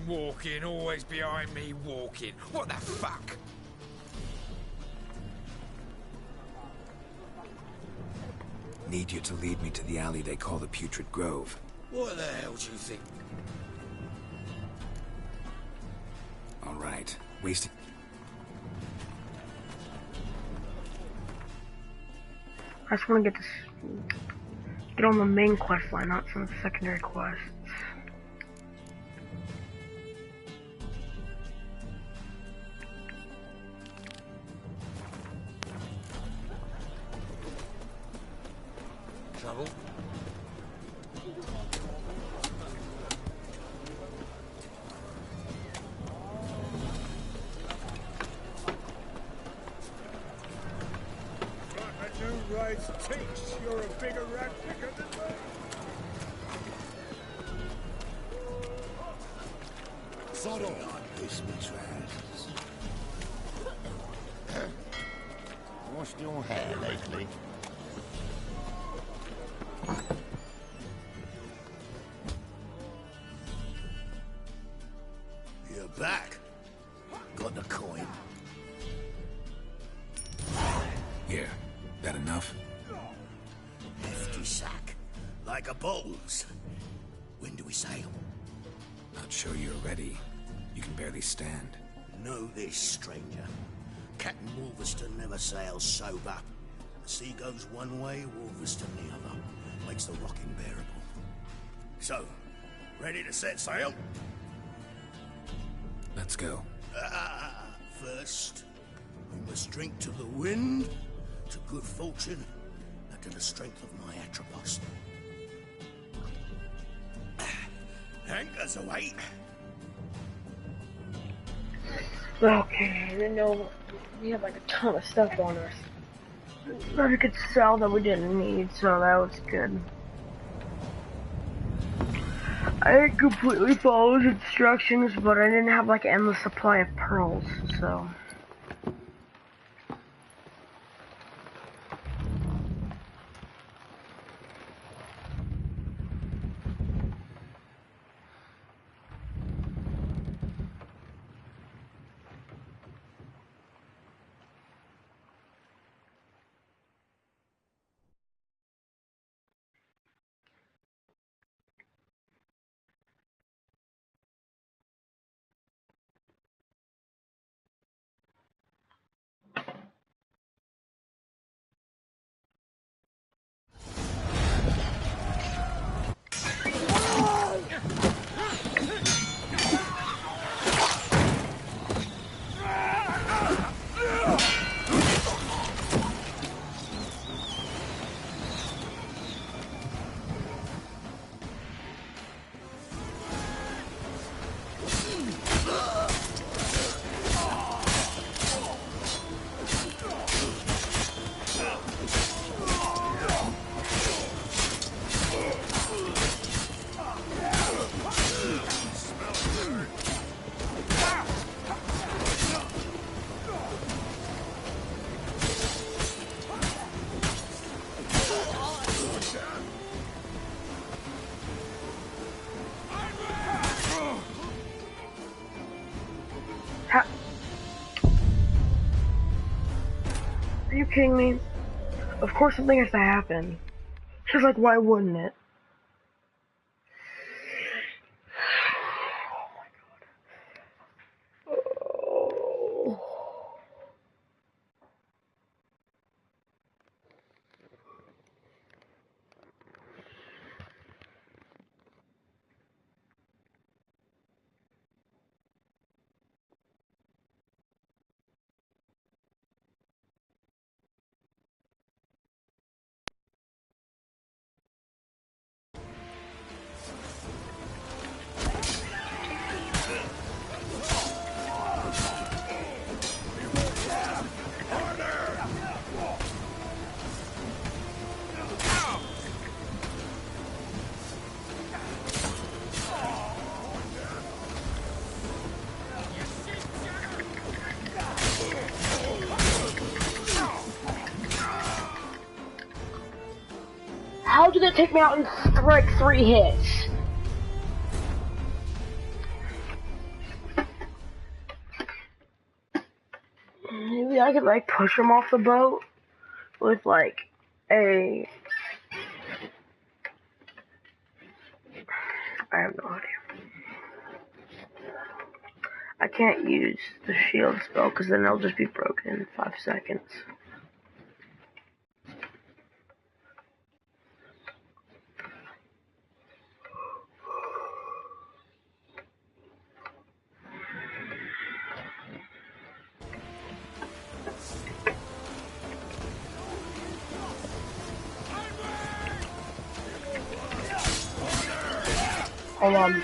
Walking, always behind me walking. What the fuck? Need you to lead me to the alley they call the Putrid Grove. What the hell do you think? All right. Wasting... I just want to get on the main quest line, not some of the secondary quests. Trouble? Rights takes. You're a bigger rat picker than me. Sort on this mistress. Washed your hair lately? You're back. Got the coin. Here. That enough? Hefty sack. Like a bull's. When do we sail? Not sure you're ready. You can barely stand. Know this, stranger. Captain Wolverston never sails sober. The sea goes one way, Wolverston the other. Makes the rocking bearable. So, ready to set sail? Let's go. First, we must drink to the wind, to good fortune, and to the strength of my Atropos. Anchors away. Okay, I didn't know we had like a ton of stuff on us that we could sell that we didn't need, so that was good. I didn't completely follow his instructions, but I didn't have like an endless supply of pearls, so... Are you kidding me? Of course something has to happen. She's like, why wouldn't it? How did it take me out in like 3 hits? maybe I could like push him off the boat with like a... I have no idea. I can't use the shield spell because then it'll just be broken in 5 seconds. Hold on.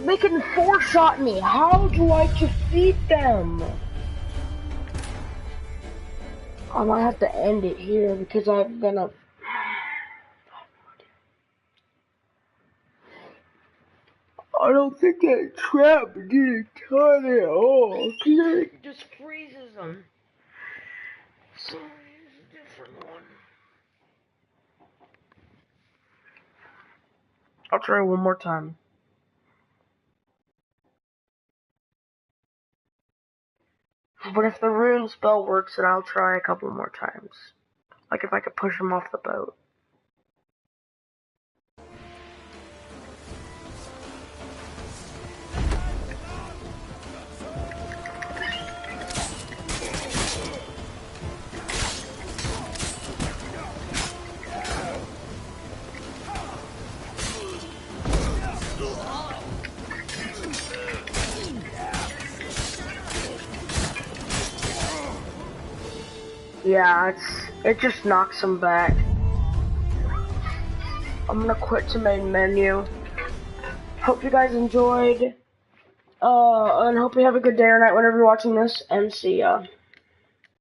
They can 4-shot me. How do I defeat them? I might have to end it here because I'm gonna... I don't think that trap did a ton at all. It just freezes them. So here's a different one. I'll try one more time. But if the rune spell works, then I'll try a couple more times. Like if I could push him off the boat. Yeah, it just knocks him back. I'm gonna quit to main menu. Hope you guys enjoyed. And hope you have a good day or night whenever you're watching this, and see ya.